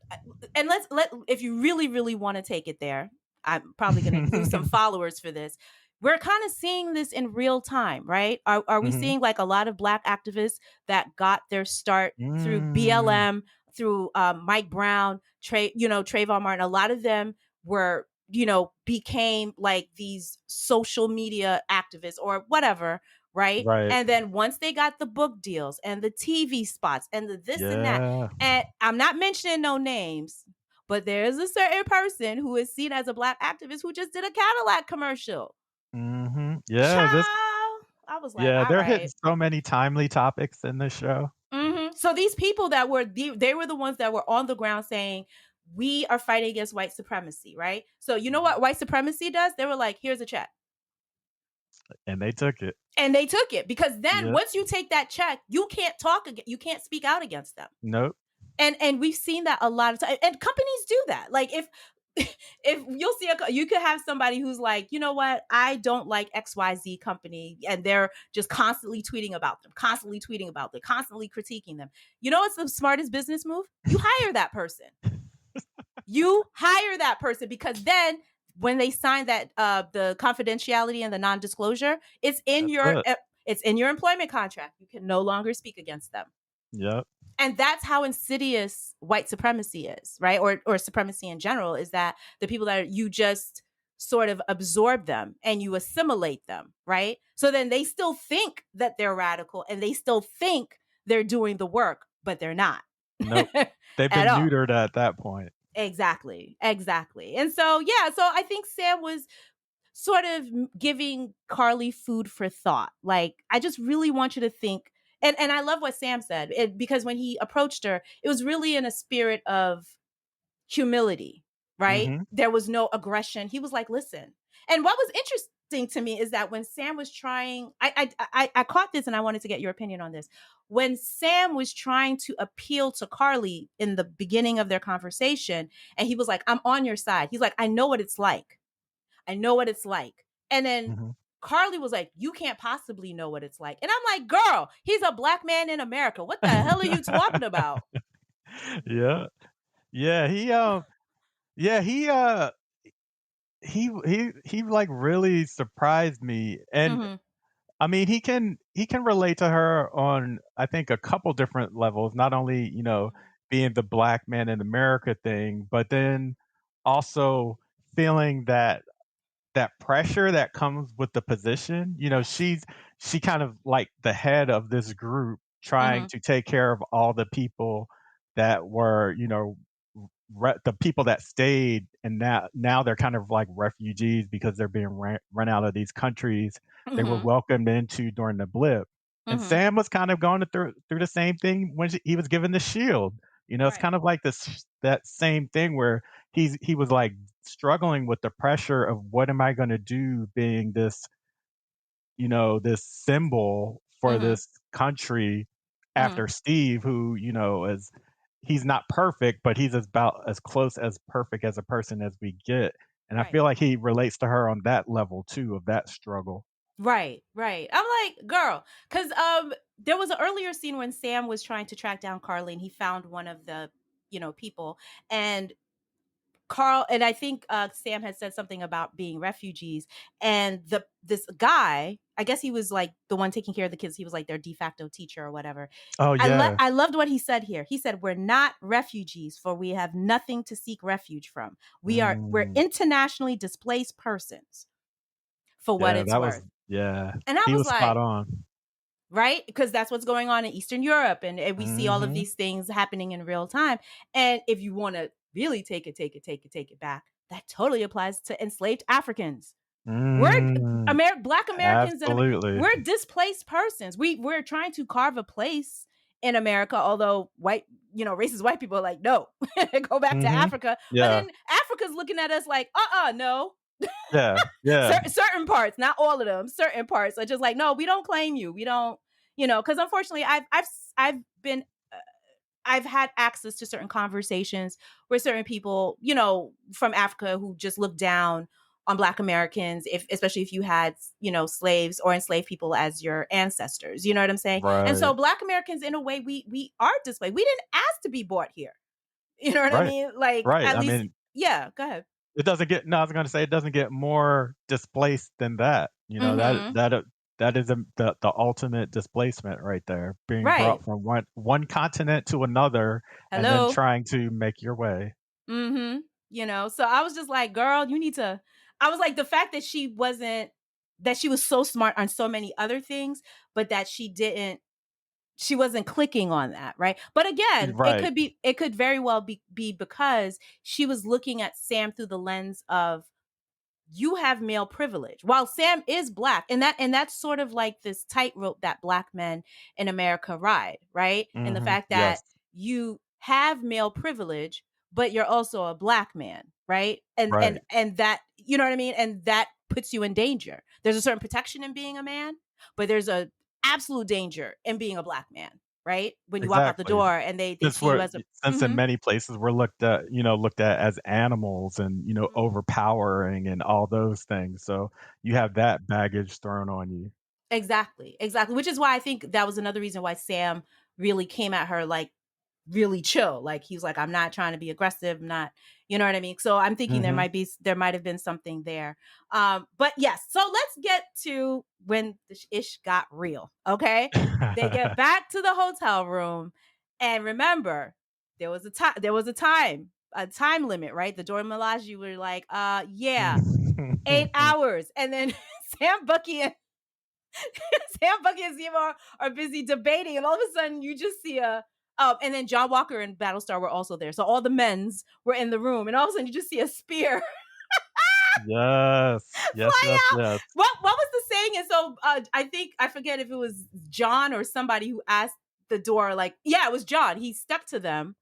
and let if you really, really want to take it there, I'm probably gonna lose some followers for this. We're kind of seeing this in real time, right? Are we Hmm. seeing like a lot of Black activists that got their start through Mm. BLM, through Mike Brown, Trayvon Martin? A lot of them were, became like these social media activists or whatever, right? Right. And then once they got the book deals and the TV spots and the this and that, Yeah. and I'm not mentioning no names, but there's a certain person who is seen as a Black activist who just did a Cadillac commercial. Yeah. Child, I was like, Yeah. all They're hitting right. so many timely topics in this show. So these people that they were the ones that were on the ground saying, we are fighting against white supremacy, right? So you know Mhm. what white supremacy does? They were like, here's a check. And they took it. And they took it because then Yep. once you take that check, you can't talk again, you can't speak out against them. Nope. And we've seen that a lot of times, and companies do that. Like if if you'll see you could have somebody who's like, you know what, I don't like XYZ company, and they're just constantly tweeting about them, constantly tweeting about them, constantly critiquing them. You know what's the smartest business move? You hire that person. You hire that person, because then when they sign that the confidentiality and the non-disclosure, That's it. it's in your employment contract. You can no longer speak against them. Yep. And that's how insidious white supremacy is, right? Or supremacy in general, is that the people that you just sort of absorb them and you assimilate them, right? So then they still think that they're radical and they still think they're doing the work, but they're not. Nope. They've At been all. neutered at that point. Exactly. And so, yeah, so I think Sam was sort of giving Carly food for thought. Like, I just really want you to think. And I love what Sam said, because when he approached her, it was really in a spirit of humility, right? Hmm. There was no aggression. He was like, listen. And what was interesting to me is that when Sam was trying, I caught this and I wanted to get your opinion on this. When Sam was trying to appeal to Carly in the beginning of their conversation, and he was like, I'm on your side. He's like, I know what it's like. I know what it's like. And then Hmm. Carly was like, you can't possibly know what it's like. And I'm like, girl, he's a Black man in America. What the hell are you talking about? Yeah. Yeah. Yeah, he like really surprised me. And Mm-hmm. I mean, he can relate to her on, I think, a couple different levels, not only, being the Black man in America thing, but then also feeling that pressure that comes with the position. Yes. She kind of like the head of this group Mm-hmm. trying to take care of all the people that were, the people that stayed, and now they're kind of like refugees because they're being run out of these countries they were Mm-hmm. welcomed into during the blip. And Mm-hmm. Sam was kind of going through the same thing when he was given the shield. It's Right. kind of like that same thing where he was like struggling with the pressure of, what am I going to do, being this symbol for Mm-hmm. this country Mm-hmm. after Steve, who, is he's not perfect, but he's about as close as perfect as a person as we get. And I Right. feel like he relates to her on that level too, of that struggle. Right. Right. I'm like, girl, because there was an earlier scene when Sam was trying to track down Carly, and he found one of the, people, and Carl, and I think Sam had said something about being refugees, and this guy, I guess he was like the one taking care of the kids. He was like their de facto teacher or whatever. Oh yeah. I loved what he said here. He said, "We're not refugees, for we have nothing to seek refuge from. We're Mm, internationally displaced persons, for what yeah, it's that was worth." yeah. And I He was was spot like, on. right? Because that's what's going on in Eastern Europe. And we see all of Mhm. these things happening in real time. And if you want to really take it back, that totally applies to enslaved Africans. We're Mm, Black Americans, and absolutely. we're displaced persons. We're trying to carve a place in America, although racist white people are like, no, go back to Mhm. Africa. But Yeah. then Africa's looking at us like, no. Yeah. Yeah. Certain parts, not all of them, certain parts are just like, no, we don't claim you. We don't, because unfortunately I've been I've had access to certain conversations where certain people, you know, from Africa who just look down on Black Americans, if especially if you had, you know, slaves or enslaved people as your ancestors. You know what I'm saying? And so Right. Black Americans, in a way, we are displaced. We didn't ask to be brought here. You know what I Right. mean? Like, Right. at I least, mean, yeah. Go ahead. it doesn't get no, I was gonna say it doesn't get more displaced than that. You know, Mm-hmm. that is the ultimate displacement right there, being Right. brought from one continent to another and then Hello. trying to make your way. Mm-hmm. You know, so I was just like, girl, you need to. I was like, the fact that she was so smart on so many other things, but that she wasn't clicking on that, right? But again, Right. it could very well be because she was looking at Sam through the lens of, you have male privilege while Sam is Black, and that's sort of like this tightrope that Black men in America ride, right? And the Mhm. fact that Yes. you have male privilege, but you're also a Black man, right? Right. And that, you know what I mean, and that puts you in danger. There's a certain protection in being a man, but there's a absolute danger in being a Black man, right? When you walk out the Exactly. door and they Since see you we're as a since in mhm, many places we're looked at as animals and, mhm. overpowering and all those things. So you have that baggage thrown on you. Exactly, exactly. Which is why I think that was another reason why Sam really came at her like really chill. Like he was like, I'm not trying to be aggressive, I'm not, you know what I mean? So I'm thinking Mhm. there might have been something there. But yes, so let's get to when the ish got real. Okay. They get back to the hotel room, and remember, a time limit, right? The Dora Milaje were like, yeah, 8 hours. And then Sam Bucky and Sam Bucky and Zemo are busy debating, and all of a sudden you just see a and then John Walker and Battlestar were also there. So all the men's were in the room, and all of a sudden you just see a spear Yes. Yes, fly yes, out. yes. What was the saying? And so I think I forget if it was John or somebody who asked the door, like, yeah, it was John. He stepped to them,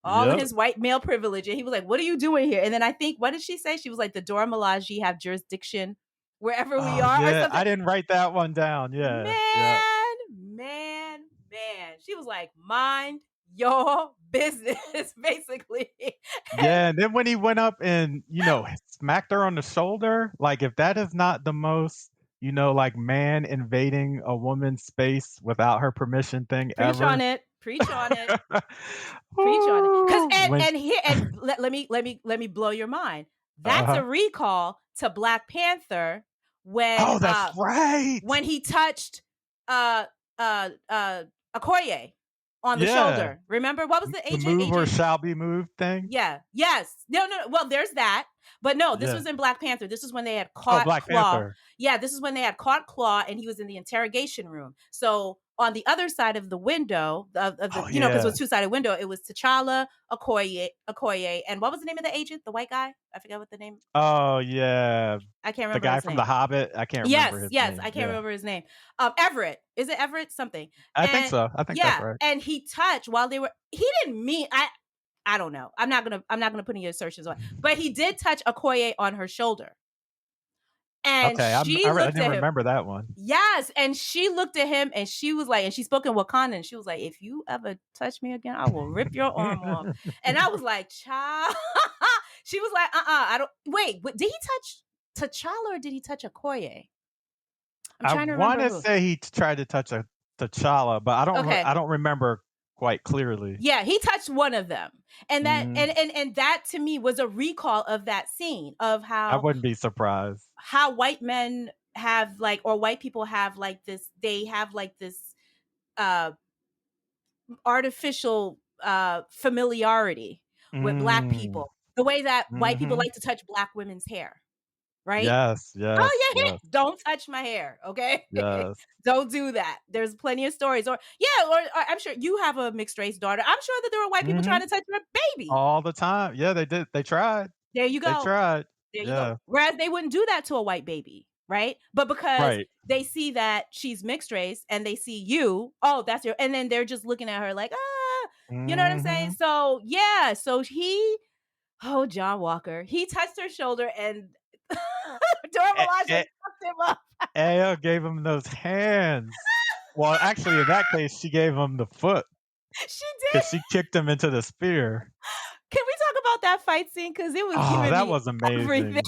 all in Yep. his white male privilege, and he was like, "What are you doing here?" And then I think, what did she say? She was like, "The Dora Milaje have jurisdiction wherever we Oh, are," or yeah, something. I didn't write that one down. Yeah, yeah. Man, man. She was like, mind your business, basically. And Yeah, and then when he went up and, smacked her on the shoulder, like, if that is not the most, like, man invading a woman's space without her permission thing preach on ever. it. Preach on it. Preach on it. Cause Ooh, when and here and let me blow your mind. That's a uh-huh. recall to Black Panther Oh, that's right! when he touched uh Okoye on the Yeah, shoulder. Remember? What was m the the agent? move or Agent shall be moved thing? Yeah. Yes. No, no, no. Well, there's that. But no, this Yeah. was in Black Panther. This is when they had Oh, caught Black Claw. Panther. Yeah, this is when they had caught Claw and he was in the interrogation room. So on the other side of the window of the, Oh, because it yeah. was two-sided window, it was T'Challa, Okoye, and what was the name of the agent? The white guy? I forget what the name. Oh, yeah. I can't The remember guy his from The name. Hobbit, I can't remember Yes, his yes, I name, can't yeah. remember his name. Everett. Is it Everett? Something. And I think that's yeah, right. and he touched while they were he didn't mean I don't know. I'm not gonna put any assertions on, but he did touch Okoye on her shoulder. And Okay, she I looked didn't at him. remember that one. Yes. And she looked at him and she was like, and she spoke in Wakanda and she was like, if you ever touch me again, I will rip your arm off. And I was like, child. She was like, I don't did he touch T'Challa or did he touch Okoye? I'm I trying to remember wanna who. say he tried to touch a T'Challa, but Okay. I don't remember quite clearly. Yeah, he touched one of them. And that Mhm. and that to me was a recall of that scene of I wouldn't be surprised. how white men have like, or white people have like this, they have like this uh artificial familiarity with Black Mm. people, the way that white people Mhm. like to touch Black women's hair, right? Yes, yes, Oh yeah, yes, don't touch my hair, okay? yes. Don't do that. There's plenty of stories, or yeah, or I'm sure you have a mixed race daughter. I'm sure that there were white people trying Mhm. to touch your baby. All the time. Yeah, they did. They tried. There you They go. tried. There you go. Yeah. Whereas they wouldn't do that to a white baby, right? But because Right. they see that she's mixed race and they see you, oh, that's your, and then they're just looking at her like, you know what I'm saying? Mhm. So yeah, so oh, John Walker, he touched her shoulder and Dora A Milaje A fucked him up. Aya gave him those hands. Well, actually, in that case, she gave him the foot. She did. because she kicked him into the spear. Can we talk about that fight scene? Because it was Oh, giving that me was everything. amazing.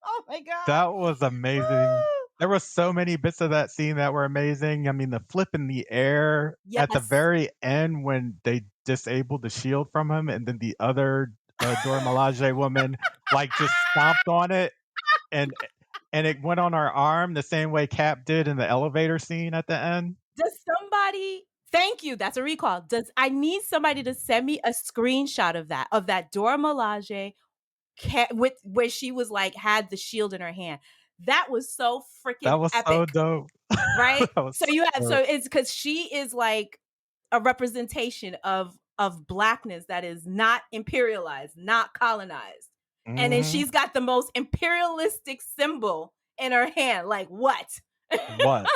Oh my God. That was amazing. There were so many bits of that scene that were amazing. I mean, the flip in the air at the Yes. very end when they disabled the shield from him, and then the other Dora Milaje woman like just stomped on it, and and it went on her arm the same way Cap did in the elevator scene at the end. Does somebody thank you, that's a recall. Does I need somebody to send me a screenshot of that Dora Milaje with where she was like had the shield in her hand. That was so freaking That was so epic, dope. right? That was So you have so so it's because she is like a representation of blackness that is not imperialized, not colonized. And then Mhm. she's got the most imperialistic symbol in her hand. Like what? What?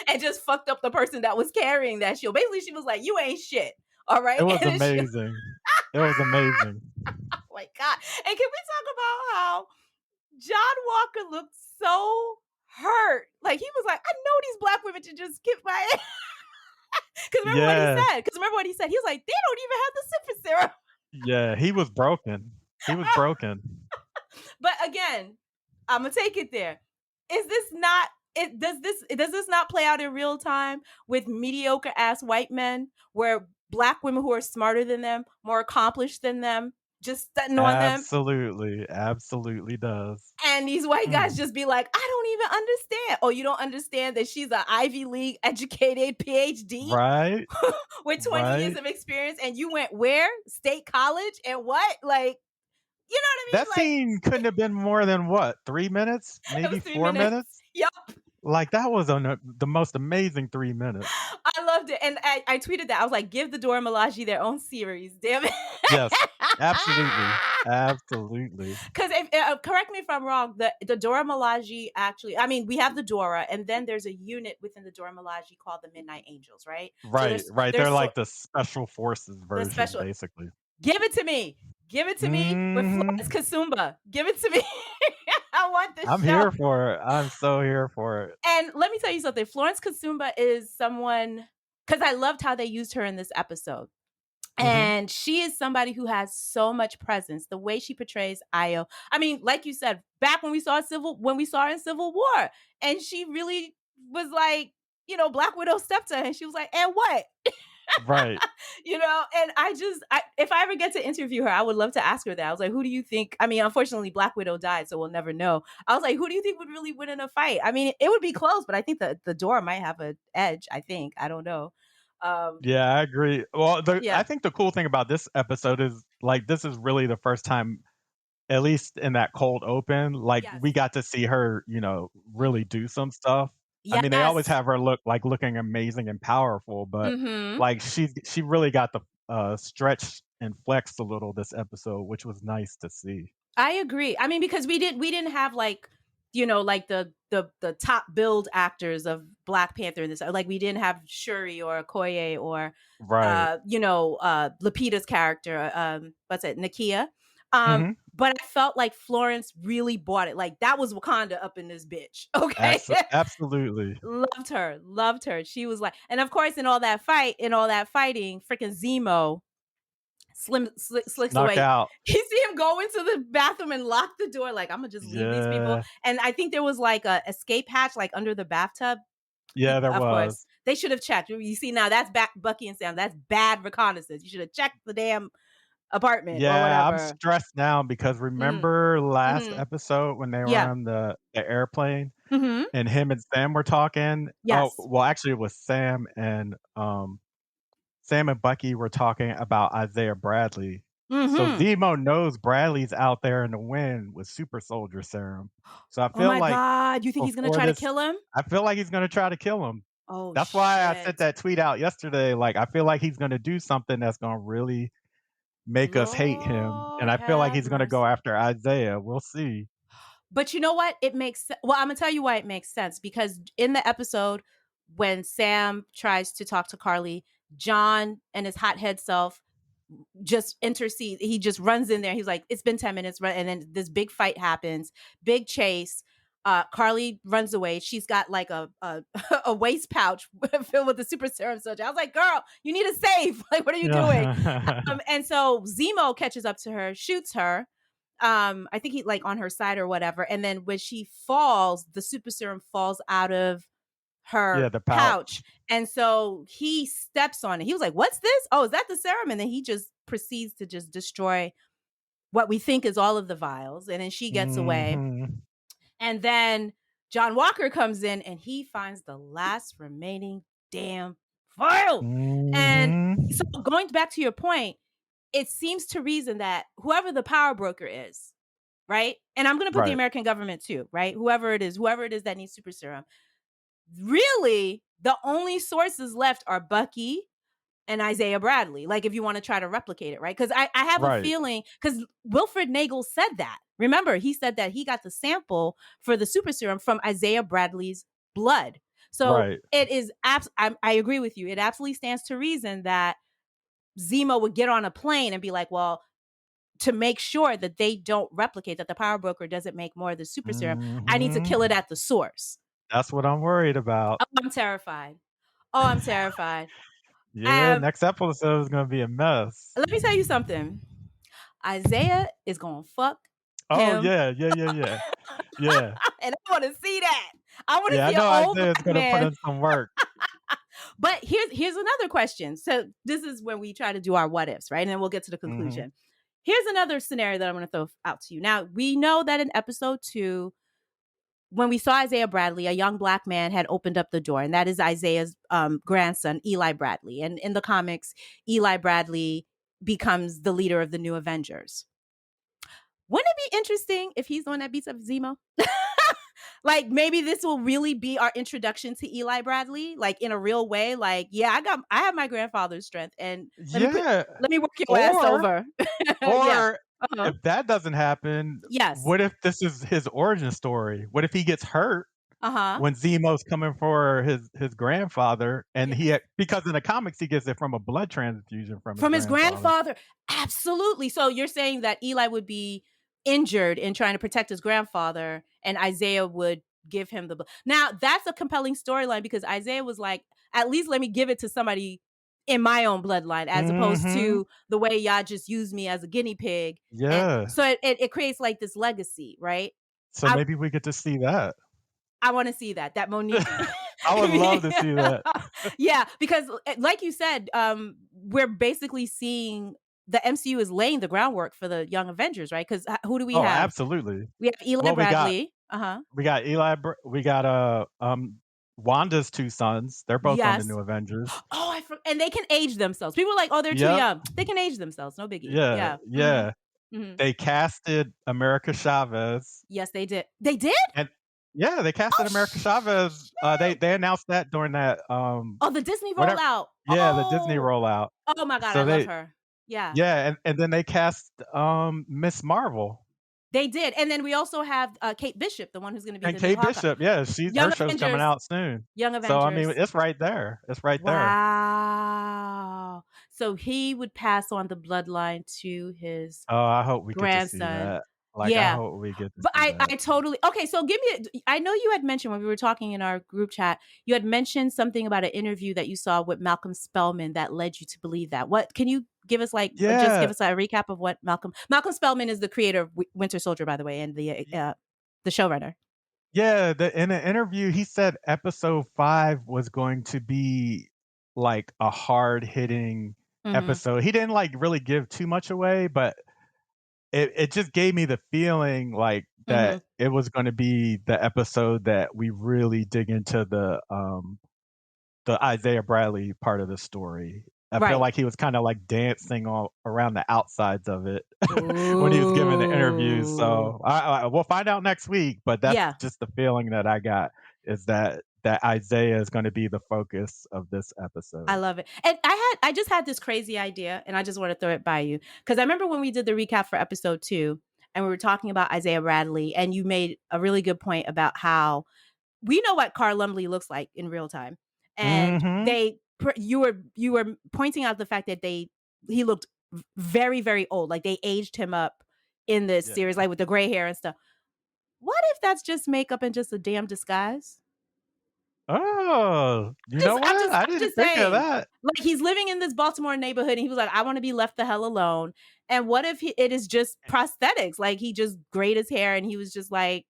And just fucked up the person that was carrying that shield. Basically, she was like, "You ain't shit." All It right, was and then she, amazing. It was amazing. oh my God. And can we talk about how John Walker looked so hurt? Like he was like, "I know these black women should just skip my." Because remember what he Yeah. said. Because remember what he said. He was like, "They don't even have the syphilis serum." Yeah, he was broken. He was broken. But again, I'm gonna take it there. Is this not? Does this not play out in real time with mediocre ass white men where black women who are smarter than them, more accomplished than them, just stunting on them, Absolutely, absolutely does. and these white guys Mm. just be like, I don't even understand. Oh, you don't understand that she's an Ivy League educated PhD Right? with 20 years Right? of experience, and you went where? State college and what? Like, you know That what I mean? scene couldn't have been more than what, 3 minutes? Like, it was Maybe 4 3 minutes. minutes? Yep. Like, that was the most amazing 3 minutes. I loved it. And I tweeted that. I was like, give the Dora Milaje their own series. Damn it. Yes, absolutely. Absolutely. Because correct me if I'm wrong, the Dora Milaje actually, I mean, we have the Dora, and then there's a unit within the Dora Milaje called the Midnight Angels, right? So Right, right, they're there's so like the special forces the version, special. basically. Give it to me. Give it to me with Florence Mhm. Kasumba. Give it to me. I want this I'm show. here for it. I'm so here for it. And let me tell you something. Florence Kasumba is someone because I loved how they used her in this episode. Mhm. And she is somebody who has so much presence. The way she portrays Io. I mean, like you said, back when we saw her in Civil War, and she really was like, Black Widow stepped to her and she was like, and what? Right. And if I ever get to interview her, I would love to ask her that. I was like, who do you think? I mean, unfortunately, Black Widow died, so we'll never know. I was like, who do you think would really win in a fight? I mean, it would be close, but I think the Dora might have an edge. I think. I don't know. Yeah, I agree. Well, I Yeah. think the cool thing about this episode is, like, this is really the first time, at least in that cold open, like, Yes. we got to see her, really Mhm. do some stuff. I mean, they always Yes. have her looking amazing and powerful, but, Mm-hmm. like, she really got the, stretch and flex a little this episode, which was nice to see. I agree. I mean, because we didn't have like, like the top build actors of Black Panther in this. Like we didn't have Shuri or Okoye or Right. Lupita's character, what's it, Nakia. Mhm. But I felt like Florence really bought it. Like that was Wakanda up in this bitch. Okay. Absolutely. Loved her. She was like, and of course, in all that fighting, freaking Zemo slicks Snuck away. out. You see him go into the bathroom and lock the door, like, I'm gonna just leave these people. Yeah. And I think there was like a escape hatch, like under the bathtub. Yeah, there Of course, was. they should have checked. You see, now that's Bucky and Sam. That's bad reconnaissance. You should have checked the damn apartment or Yeah, I'm whatever. stressed now because Mm. remember last Mm-hmm. episode when they were Yeah. on the airplane Mm-hmm. and him and Sam were talking? Oh, Yes. well, actually, it was Sam and Bucky were talking about Isaiah Bradley. So Mm-hmm. Zemo knows Bradley's out there in the wind with super soldier serum. So I Oh feel my like God. You think he's gonna before try to this, kill him? I feel like he's gonna try to kill him. Oh That's why I sent shit. that tweet out yesterday. Like, I feel like he's gonna do something that's gonna really make us hate him, and Lord I feel like have he's gonna go mercy. after Isaiah. We'll see. But you know what? It makes well, I'm gonna tell you why it makes sense because in the episode when Sam tries to talk to Carly, John and his hothead self just intercede. He just runs in there. He's like, "It's been 10 minutes," and then this big fight happens, big chase. Carly runs away. She's got like a waist pouch filled with the super serum soldier. I was like, girl, you need a save. Like, what are you doing? And so Zemo catches up to her, shoots her. I think he like on her side or whatever. And then when she falls, the super serum falls out of Yeah, her the pouch. pouch. And so he steps on it. He was like, what's this? Oh, is that the serum? And then he just proceeds to just destroy what we think is all of the vials. And then she gets away. Mhm. And then John Walker comes in and he finds the last remaining damn vial. And so Mhm. going back to your point, it seems to reason that whoever the power broker is, right? And I'm going to put the Right. American government too, right? Whoever it is that needs super serum. Really, the only sources left are Bucky and Isaiah Bradley. Like, if you want to try to replicate it, right? Because I have a Right. feeling, because Wilfred Nagel said that. Remember, he said that he got the sample for the super serum from Isaiah Bradley's blood. So Right. it is, I agree with you. It absolutely stands to reason that Zemo would get on a plane and be like, well, to make sure that they don't replicate, that the power broker doesn't make more of the super serum, I need to kill it Mhm. at the source. That's what I'm worried about. Oh, I'm terrified. Oh, I'm terrified. Yeah, Um, next episode is gonna be a mess. let me tell you something. Isaiah is gonna fuck Oh him. yeah, yeah, yeah, yeah. Yeah. And I want to see that. I want to Yeah, I see an know old Isaiah's black gonna put man. in some work. But here's another question. So this is when we try to do our what ifs, right? And then we'll get to the Mhm. conclusion. Here's another scenario that I'm going to throw out to you. Now, we know that in episode 2, when we saw Isaiah Bradley, a young black man had opened up the door, and that is Isaiah's grandson, Eli Bradley. And in the comics, Eli Bradley becomes the leader of the New Avengers. Wouldn't it be interesting if he's the one that beats up Zemo? Like, maybe this will really be our introduction to Eli Bradley, like in a real way. Like, yeah, I have my grandfather's strength, and Yeah. let me work your ass Or over. Yeah. or Uh-huh. if that doesn't happen, Yes. what if this is his origin story? What if he gets hurt Uh-huh. when Zemo's coming for his grandfather, and Yes. because in the comics he gets it from a blood transfusion from his From his grandfather. grandfather. Absolutely. So you're saying that Eli would be injured in trying to protect his grandfather, and Isaiah would give him the. Now, that's a compelling storyline, because Isaiah was like, at least let me give it to somebody in my own bloodline, as opposed Mhm. to the way y'all just use me as a guinea pig. And Yeah. so it creates like this legacy, right? So I maybe we get to see that. I want to see that Monique. I would love to see that. Yeah, because like you said, we're basically seeing the MCU is laying the groundwork for the Young Avengers, right? Because who do we Oh, have? absolutely. We have Eli Well, Bradley. Uh-huh. we got we got Wanda's two sons. They're both on the Yes. New Avengers. Oh, and they can age themselves. People are like, oh, they're too Yep. young. They can age themselves. No biggie. Yeah. Yeah. Yeah. Hmm. They casted America Chavez. Yes, they did. They did? And yeah, they Oh, casted America Chavez. shit. They announced that during that Oh, the Disney whatever. rollout. Yeah, the Disney Oh, rollout. oh my God, I So love her. Yeah. yeah, and then they cast Miss Marvel They did. And then we also have Kate Bishop, the one who's going to be and the new Kate Hawkeye. Bishop. Yeah, Young her show's coming Avengers. out soon. Young So I mean, Avengers. it's right there. It's right there. Wow. So he would pass on the bloodline to his Oh, I hope we get to see grandson. that. Like, I Yeah. hope we get to But see I that. totally okay. So give me I know you had mentioned when we were talking in our group chat, you had mentioned something about an interview that you saw with Malcolm Spellman that led you to believe that. What can you give us, like, just give Yeah, us a recap of what Malcolm Spellman is the creator of Winter Soldier, by the way, and the showrunner. yeah. In an interview, he said episode 5 was going to be like a hard hitting Mhm. episode. He didn't like really give too much away, but it just gave me the feeling like that Mhm. it was going to be the episode that we really dig into the Isaiah Bradley part of the story. I feel Right. like he was kind of like dancing all around the outsides of it when he was giving the interviews. Ooh. So we'll find out next week. But that's Yeah. just the feeling that I got, is that Isaiah is going to be the focus of this I episode. love it. And I just had this crazy idea, and I just want to throw it by you. Because I remember when we did the recap for episode 2, and we were talking about Isaiah Bradley, and you made a really good point about how we know what Carl Lumbly looks like in real time. And Mm-hmm. you were pointing out the fact that he looked very, very old. Like, they aged him up in this Yeah. series, like with the gray hair and stuff. what if that's just makeup and just a damn disguise? Oh, you know what? I I'm didn't just think of saying. that. Like, he's living in this Baltimore neighborhood, and he was like, "I wanna be left the hell alone." And what if it is just prosthetics? Like, he just grayed his hair, and he was just like,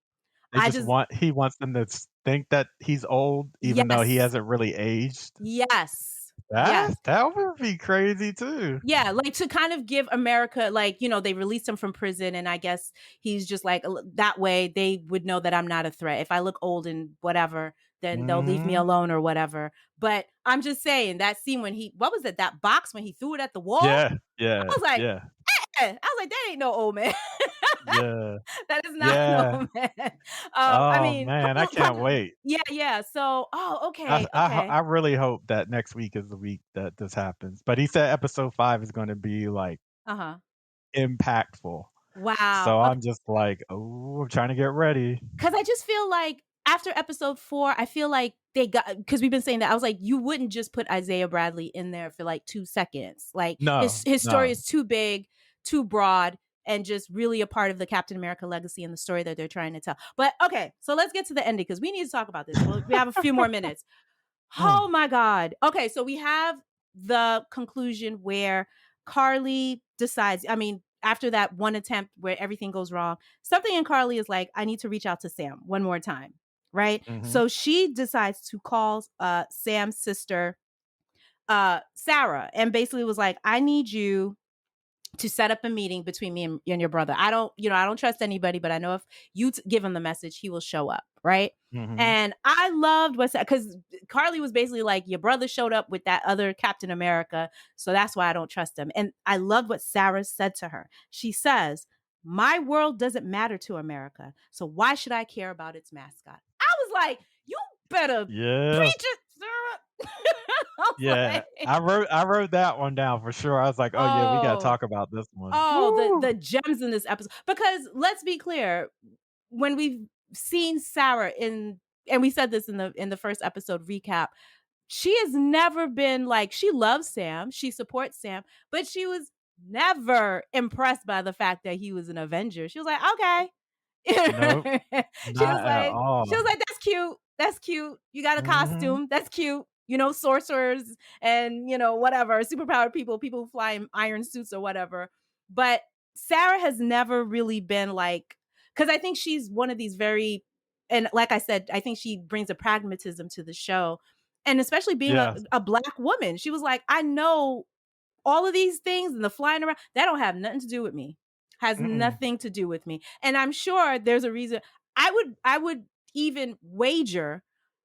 They "I just just." want he wants them to think that he's old, even though he Yes. hasn't really aged. Yes. Yes. That would be crazy too. Yeah, like, to kind of give America, like, they released him from prison, and I guess he's just like, that way they would know that I'm not a threat. If I look old and whatever, then they'll leave me Mhm. alone or whatever. But I'm just saying that scene when what was it, that box when he threw it at the wall? Yeah, I yeah, was like, yeah, "Eh." I was like, "That ain't no old man." yeah, That is not an yeah. old man. I Oh, mean, man, I can't wait. yeah, yeah. So, oh, okay, okay. I really hope that next week is the week that this happens, but he said episode 5 is gonna be, like, Uh-huh. impactful. Wow. So I'm just like, "Oh, I'm trying to get ready." 'Cause I just feel like after episode 4, I feel like they got, because we've been saying that. I was like, you wouldn't just put Isaiah Bradley in there for like 2 seconds. Like, his No, his story no. is too big, too broad, and just really a part of the Captain America legacy and the story that they're trying to tell. But okay, so let's get to the ending because we need to talk about this. Well, we have a few more minutes. Mm, Oh my God. Okay, so we have the conclusion where Carly decides, I mean, after that one attempt where everything goes wrong, something in Carly is like, I need to reach out to Sam one more time. Right. mhm. So she decides to call Sam's sister, Sarah, and basically was like, I need you to set up a meeting between me and your brother. I don't trust anybody, but I know if you give him the message, he will show up. Right. Mhm. And I loved what's that, because Carly was basically like, your brother showed up with that other Captain America. So that's why I don't trust him. And I loved what Sarah said to her. She says, my world doesn't matter to America. So why should I care about its mascot? I was like, you better Yeah, preach it, Sarah. I was yeah. like, I wrote that one down for sure. I was like, "Oh, yeah, we gotta oh, talk about this one." oh, Woo! the gems in this episode. Because let's be clear, when we've seen Sarah and we said this in the first episode recap, she has never been like, she loves Sam, she supports Sam, but she was never impressed by the fact that he was an Avenger. She was like, okay. Nope, she was not at like, all. that's cute. That's cute. You got a Mhm. costume. That's cute. Sorcerers and whatever, superpowered people who fly in iron suits or whatever. But Sarah has never really been like, because I think she's one of these very, and like I said, I think she brings a pragmatism to the show. And especially being a, Yes. a black woman, she was like, I know all of these things and the flying around, that don't have nothing to do with me. Has Mm-mm. nothing to do with me. And I'm sure there's a reason. I would even wager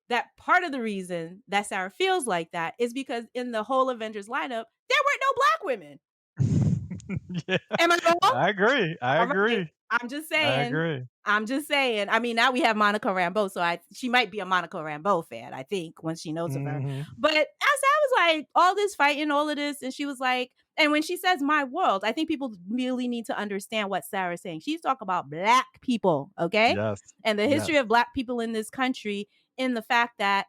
that part of the reason that Sarah feels like that is because in the whole Avengers lineup, there weren't no black women. Yeah, Am I wrong? I agree, I All right. agree, I'm just I saying. agree. I'm just saying. I mean, now we have Monica Rambeau, so she might be a Monica Rambeau fan, I think, once she knows of her. Mhm. But as I was like, all this fighting, all of this, and she was like, and when she says my world, I think people really need to understand what Sarah's saying. She's talking about black people, okay? Yes, And the yes. history of black people in this country, in the fact that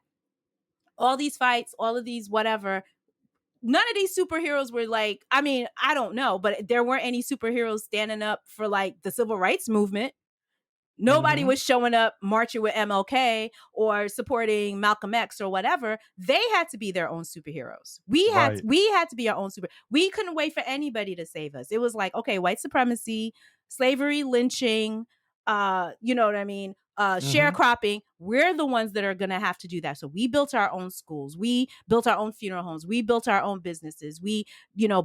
all these fights, all of these whatever, none of these superheroes were like, I mean, I don't know, but there weren't any superheroes standing up for like the civil rights movement. Nobody Mhm. was showing up marching with MLK or supporting Malcolm X or whatever. They had to be their own superheroes. Right. We had to be our own super. We couldn't wait for anybody to save us. It was like, okay, white supremacy, slavery, lynching, you know what I mean? Mhm. Sharecropping. We're the ones that are gonna have to do that. So we built our own schools. We built our own funeral homes. We built our own businesses. We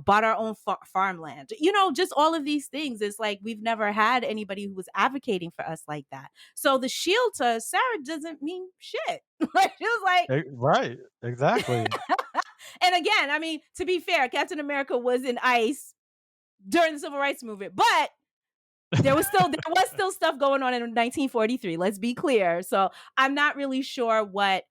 bought our own farmland. Just all of these things. It's like we've never had anybody who was advocating for us like that. So the shield to Sarah doesn't mean shit. Like, it was like, Right, exactly. and again, I mean, to be fair, Captain America was in ICE during the civil rights movement, but there was still stuff going on in 1943. Let's be clear. So I'm not really sure what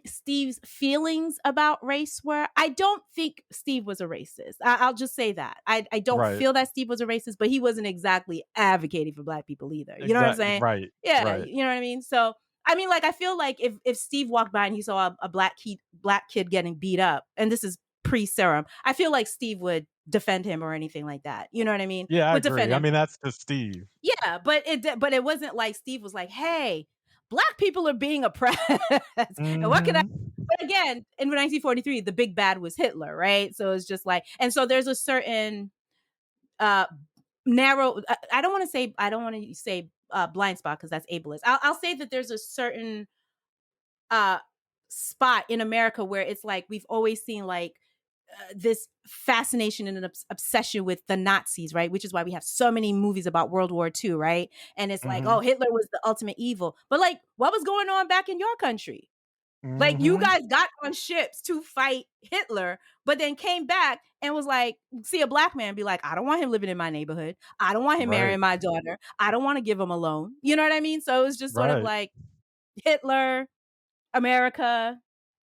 Steve's feelings about race were. I don't think Steve was a racist. I'll just say that. I don't Right. feel that Steve was a racist, but he wasn't exactly advocating for black people either. You know what I'm saying? Right, Yeah, right. you know what I mean? So I mean, like, I feel like if Steve walked by and he saw a black kid getting beat up, and this is pre-serum, I feel like Steve would defend him or anything like that. You know what I mean? Yeah, I But defend agree. I him. mean, that's just Steve. Yeah, but it wasn't like Steve was like, "Hey, black people are being oppressed." And what can I Mhm. but again, in 1943, the big bad was Hitler, right? So it's just like and so there's a certain uh narrow I don't want to say blind spot because that's ableist. I'll say that there's a certain uh spot in America where it's like we've always seen like this fascination and an obsession with the Nazis, right? Which is why we have so many movies about World War II, right? And it's like, oh, Mhm. Hitler was the ultimate evil. But like, what was going on back in your country? Like, you Mhm. guys got on ships to fight Hitler, but then came back and was like, see a black man be like, I don't want him living in my neighborhood. I don't want him Right. marrying my daughter. I don't want to give him a loan. You know what I mean? So it was just sort of Right. like Hitler, America,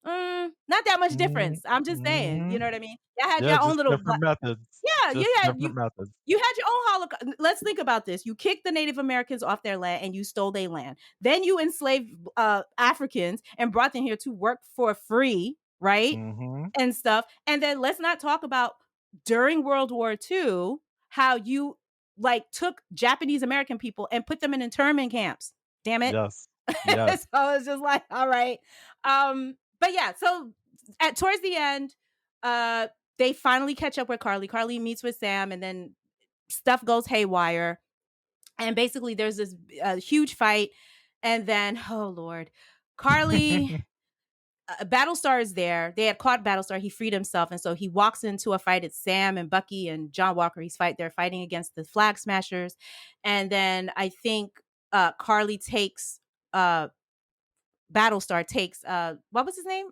not that much Mhm. difference. I'm just saying, you Mhm. know what I mean? Y'all had Yeah, your own just little different methods. yeah, Just you had different methods. you had your own holocaust. Let's think about this. You kicked the Native Americans off their land and you stole their land. Then you enslaved Africans and brought them here to work for free, right? Mhm. And stuff. And then let's not talk about during World War II how you like took Japanese American people and put them in internment camps. Damn it. Yes. Yes. So it's just like, all right. But yeah, so at towards the end, uh, they finally catch up with Carly. Carly meets with Sam, and then stuff goes haywire. And basically, there's this huge fight, and then oh lord, Carly. Battlestar is there. They had caught Battlestar. He freed himself, and so he walks into a fight. It's Sam and Bucky and John Walker. They're fighting against the Flag Smashers, and then I think Carly takes Battlestar takes what was his name?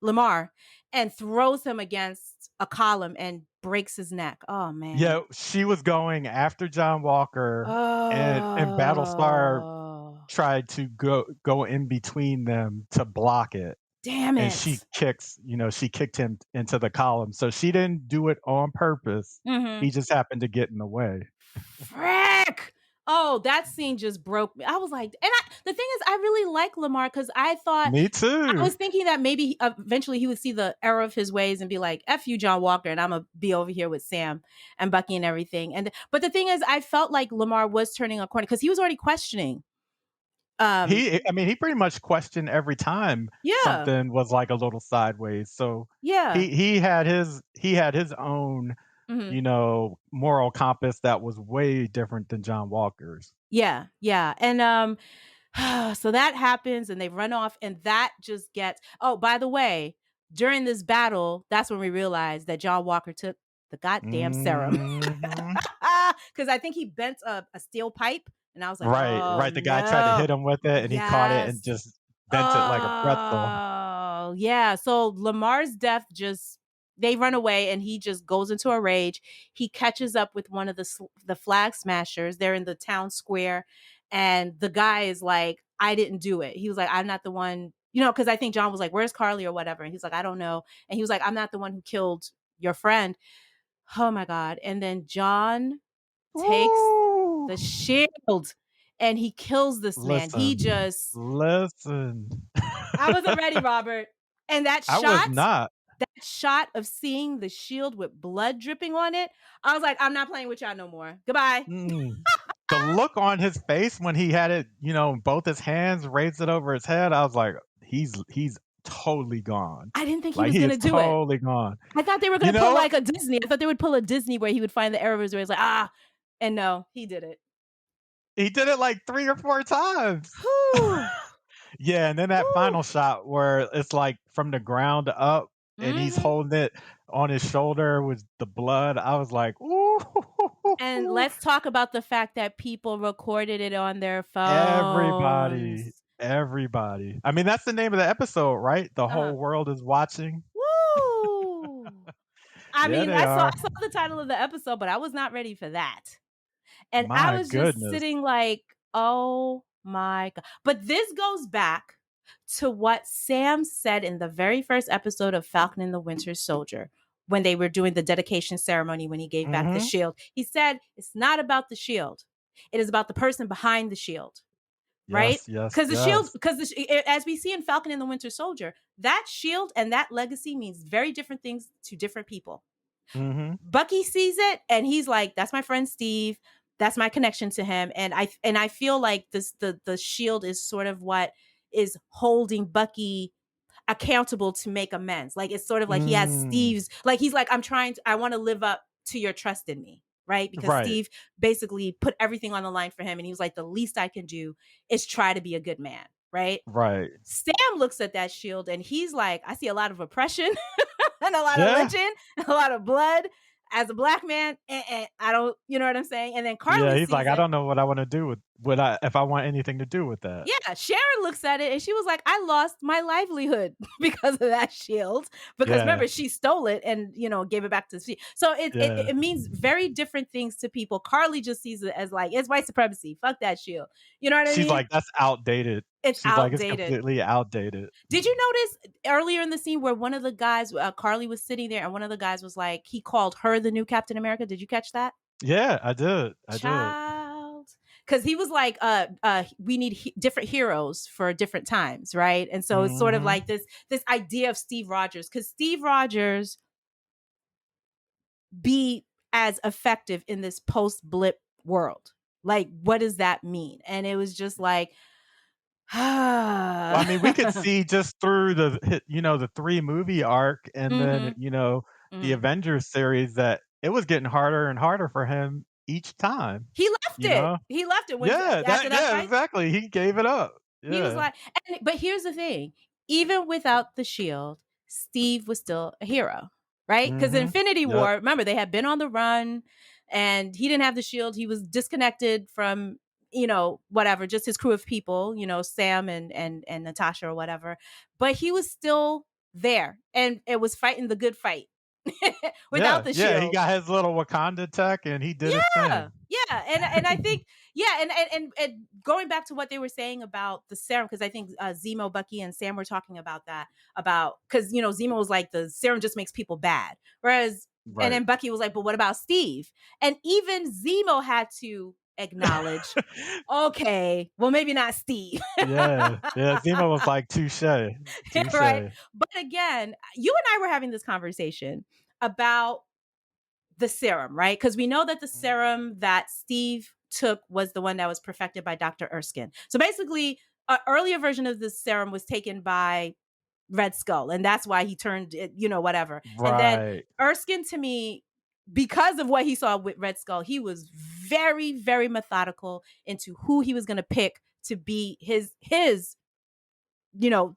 Lamar and throws him against a column and breaks his neck. Oh Yeah, man. she was going after John Walker, and Battlestar Oh. tried to go in between them to block it, Damn and she it. she kicked him into the column. So she didn't do it on purpose. Mhm. He just happened to get in the way. Frick. Oh, that scene just broke me. I was like, the thing is, I really like Lamar because I thought Me I too. was thinking that maybe eventually he would see the error of his ways and be like, "F you, John Walker," and I'm gonna be over here with Sam and Bucky and everything. And but the thing is, I felt like Lamar was turning a corner because he was already questioning. Um, I mean, he pretty much questioned every time yeah, something was like a little sideways. So yeah, he had his own, hmm moral compass that was way different than John Walker's. yeah, yeah, and so that happens, and they run off, and that just gets. Oh, by the way, during this battle, that's when we realized that John Walker took the goddamn serum Mhm. because I think he bent a steel pipe, and I was like, Right, "Oh right. The guy tried to no, hit him with it, and he caught it and yes, just bent it like a pretzel. oh yeah." So Lamar's death just they run away, and he just goes into a rage. He catches up with one of the flag smashers. They're in the town square, and the guy is like, "I didn't do it." He was like, "I'm not the one." Because I think John was like, "Where's Carly?" or whatever. And he's like, "I don't know." And he was like, "I'm not the one who killed your friend." Oh my God. And then John takes Ooh. the shield and he kills this man. He Listen, just, listen. I wasn't ready, Robert. And I was not. that shot of seeing the shield with blood dripping on it, I was like, I'm not playing with y'all no more. Goodbye. Mm. The look on his face when he had it, in both his hands, raised it over his head, I was like, he's totally gone. I didn't think he Like, was he going is to do it. totally gone. I thought they were You going to pull know, like a Disney. I thought they would pull a Disney where he would find the errors where he's like, and no, he did it. he did it like 3 or 4 times. Whew. Yeah, and then that Whew. final shot where it's like from the ground up and he's hmm holding it on his shoulder with the blood. I was like, "Ooh." And let's talk about the fact that people recorded it on their Everybody, phones. everybody. I mean, that's the name of the episode, right? The Uh-huh. whole world is watching. Woo! I Yeah, mean, they are. I saw the title of the episode, but I was not ready for that. And I My was just goodness. sitting like, "Oh my god." But this goes back to what Sam said in the very first episode of Falcon and the Winter Soldier when they were doing the dedication ceremony when he gave back the Mhm. shield. He said, "It's not about the shield. It is about the person behind the shield." Right? Yes, yes, Because the shield, yes. as we see in Falcon and the Winter Soldier, that shield and that legacy means very different things to different people. Mhm. Bucky sees it and he's like, that's my friend Steve. That's my connection to him. And I feel like the shield is sort of what is holding Bucky accountable to make amends. Like it's sort of like he has Mm. Steve's, like he's like, I want to live up to your trust in me. Right. Because Right. Steve basically put everything on the line for him. And he was like, the least I can do is try to be a good man. Right. Right. Sam looks at that shield and he's like, I see a lot of oppression and a lot of Yeah. lynching, a lot of blood. As a black man, I don't, you know what I'm saying? And then Yeah, Carly he's like, sees "I it. don't know what I wanna do with what I if I want anything to do with that." Yeah, Sharon looks at it and she was like, I lost my livelihood because of that shield. Because Yeah. remember, she stole it and, gave it back to the. So Yeah. it means very different things to people. Carly just sees it as like, it's white supremacy. Fuck that shield. You know what I She's mean? like, "That's outdated." It's She's like, "It's outdated. completely outdated." Did you notice earlier in the scene where one of the guys, Carly was sitting there and one of the guys was like, he called her the new Captain America? Did you catch that? Yeah, I did. I did. Child, because he was like, we need different heroes for different times, right? And so it's sort of Mhm. like this idea of Steve Rogers. Could Steve Rogers be as effective in this post blip world? Like, what does that mean? And it was just like, Well, I mean, we could mm-hmm, see just through the 3 movie arc and then, the mm. Avengers series that it was getting harder and harder for him each time, He left you it. know? He left it when Yeah, after that fight. exactly. He gave it up. He was Yeah. like, but here's the thing: even without the shield, Steve was still a hero, right? Because Mhm. Infinity Yep. War, remember, they had been on the run, and he didn't have the shield. He was disconnected from whatever, just his crew of people, Sam and Natasha or whatever. But he was still there, and it was fighting the good fight without Yeah, the yeah, he shield. got his little Wakanda tech and he did his Yeah, thing. yeah, and I think yeah, and going back to what they were saying about the serum, because I think Zemo, Bucky, and Sam were talking about that because Zemo was like the serum just makes people bad, whereas and Right. then Bucky was like, but what about Steve? And even Zemo had to acknowledge, okay, well maybe not Steve, Yeah, yeah, Zemo was like, "Touche, touche." right? But again, you and I were having this conversation about the serum, right? Because we know that the Mhm. serum that Steve took was the one that was perfected by Dr. Erskine. So basically, an earlier version of the serum was taken by Red Skull, and that's why he turned it, whatever. And then Right. Erskine, to me, because of what he saw with Red Skull, he was very, very methodical into who he was going to pick to be his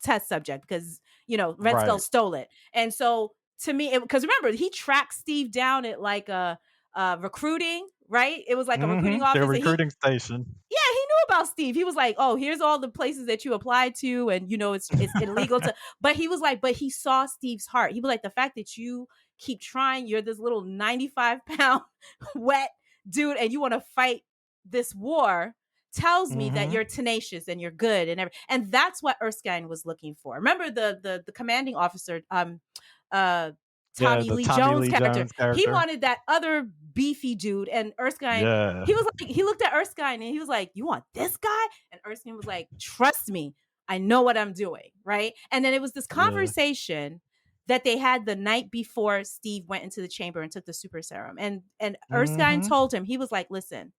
test subject because, Red Skull Right. stole it. And so to me, because remember, he tracked Steve down at like a recruiting, right? It was like a recruiting Mhm. The office. And recruiting station. yeah, he knew about Steve. He was like, oh, here's all the places that you applied to. And, it's illegal to, but he was like, but he saw Steve's heart. He was like, the fact that you keep trying, you're this little 95-pound wet dude and you want to fight this war tells me that Mhm. you're tenacious and you're good and that's what Erskine was looking for. Remember the commanding officer, uh Yeah, Tommy the Lee Tommy Jones Lee character. Jones He character. wanted that other beefy dude, and Erskine, Yeah. he was like, he looked at Erskine and he was like, "You want this guy?" And Erskine was like, "Trust me, I know what I'm doing." Right. And then it was this Yeah. conversation that they had the night before Steve went into the chamber and took the super serum. And Erskine Mhm. told him, he was like, listen,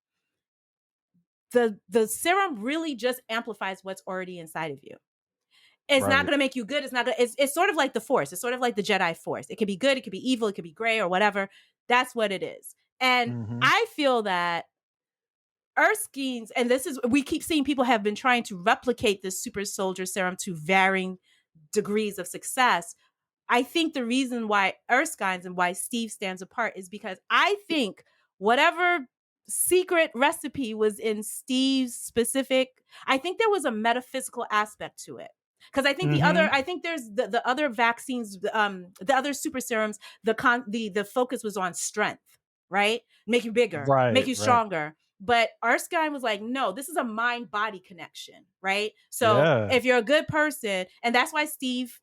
the serum really just amplifies what's already inside of you. It's not Right. going to make you good. It's not gonna, it's sort of like the force. It's sort of like the Jedi force. It could be good, it could be evil, it could be gray or whatever. That's what it is. And Mhm. I feel that Erskine's, and this is, we keep seeing people have been trying to replicate this super soldier serum to varying degrees of success. I think the reason why Erskine's and why Steve stands apart is because I think whatever secret recipe was in Steve's specific, I think there was a metaphysical aspect to it. Because Mhm. I think there's the other vaccines, the other super serums, the focus was on strength, right? Make you bigger, make Right, you right. stronger. But Erskine was like, no, this is a mind body connection, right? So Yeah. if you're a good person, and that's why Steve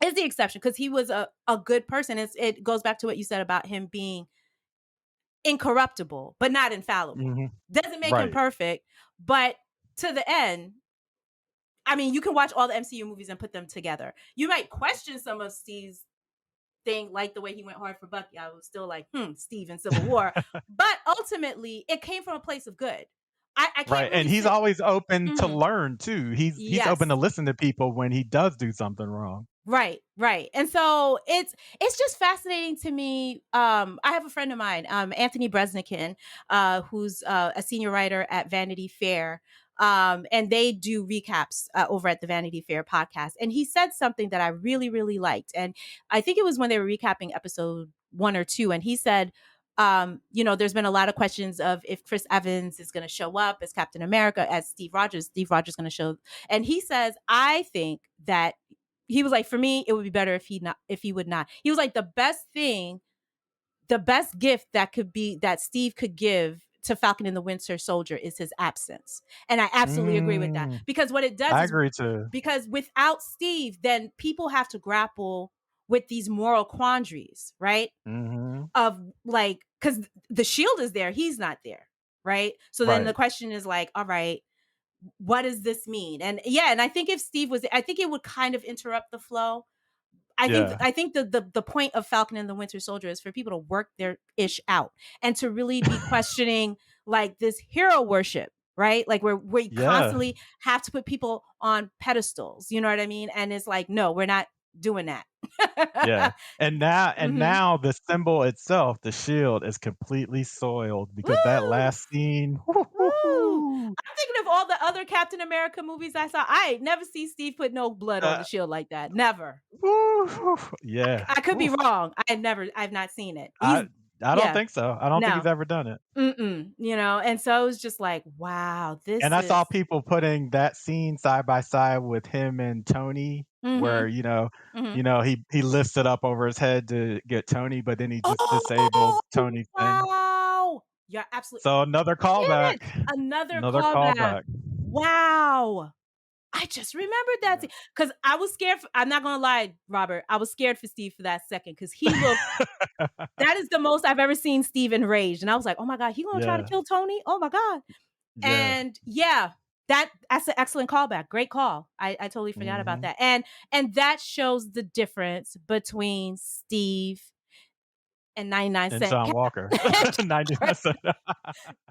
is the exception because he was a good person. It goes back to what you said about him being incorruptible, but not infallible. Mhm. Doesn't make him Right. perfect, but to the end, I mean, you can watch all the MCU movies and put them together. You might question some of Steve's think like the way he went hard for Bucky. I was still like, Steve in Civil War. But ultimately, it came from a place of good. I can't Right, and really he's sit. always open to Mhm. learn too. He's open to Yes. listen to people when he does do something wrong. Right, right. And so it's just fascinating to me. I have a friend of mine, Anthony Bresnikan, who's a senior writer at Vanity Fair. And they do recaps over at the Vanity Fair podcast. And he said something that I really, really liked. And I think it was when they were recapping episode 1 or 2. And he said, there's been a lot of questions of if Chris Evans is going to show up as Captain America, as Steve Rogers going to show. And he says, I think that he was like, for me, it would be better if he would not. He was like, the best gift that Steve could give to Falcon and the Winter Soldier is his absence. And I absolutely agree with that. Mm, Because what it does I is, agree too. because without Steve, then people have to grapple with these moral quandaries, right? Mhm. Of like, because the shield is there, he's not there, right? So then the Right. question is like, all right, what does this mean? And I think if Steve was, I think it would kind of interrupt the flow. Yeah. I think the point of Falcon and the Winter Soldier is for people to work their ish out and to really be questioning like this hero worship, right? Like where we Yeah. constantly have to put people on pedestals, you know what I mean? And it's like, no, we're not doing that. Yeah. And Hmm. now the symbol itself, the shield, is completely soiled because that Woo! last scene. Woo! I'm thinking of all the other Captain America movies I saw. I ain't never see Steve put no blood on Uh, the shield like that. Never. yeah. I could be Oof. wrong. I've not seen it. He's, I don't yeah, think so. I don't think he's no, ever done it. and so it was just like, wow, And this I saw is, people putting that scene side by side with him and Tony, where mm-hmm, mm-hmm. he lifts it up over his head to get Tony, but then he just disables Oh, Tony's thing. wow. You're absolutely, So another damn callback, it. Another another callback. callback. Wow. I just remembered that Yeah. because I was scared. I'm not going to lie, Robert. I was scared for Steve for that second because he looked, that is the most I've ever seen Steve enraged. And I was like, oh my God, he going to try to Yeah, kill Tony? Oh my God. yeah. And yeah, that's an excellent callback. Great call. I totally forgot about Mhm. that. And that shows the difference between Steve and 99 And Cent. John Walker, Right. 99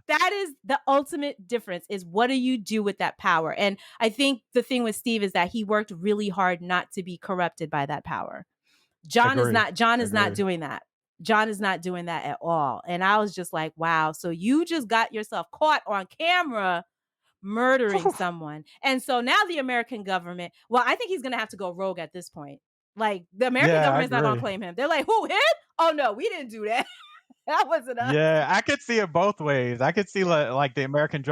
That is the ultimate difference, is what do you do with that power? And I think the thing with Steve is that he worked really hard not to be corrupted by that power. Agree, John is not agree. doing that. John is not doing that at all. And I was just like, wow, so you just got yourself caught on camera murdering Whew. someone. And so now the American government, well, I think he's going to have to go rogue at this point. Like the American Yeah, I government's not going to agree. claim him. They're like, who, him? Oh no, we didn't do that. That wasn't us. Yeah, I could see it both ways. I could see like the American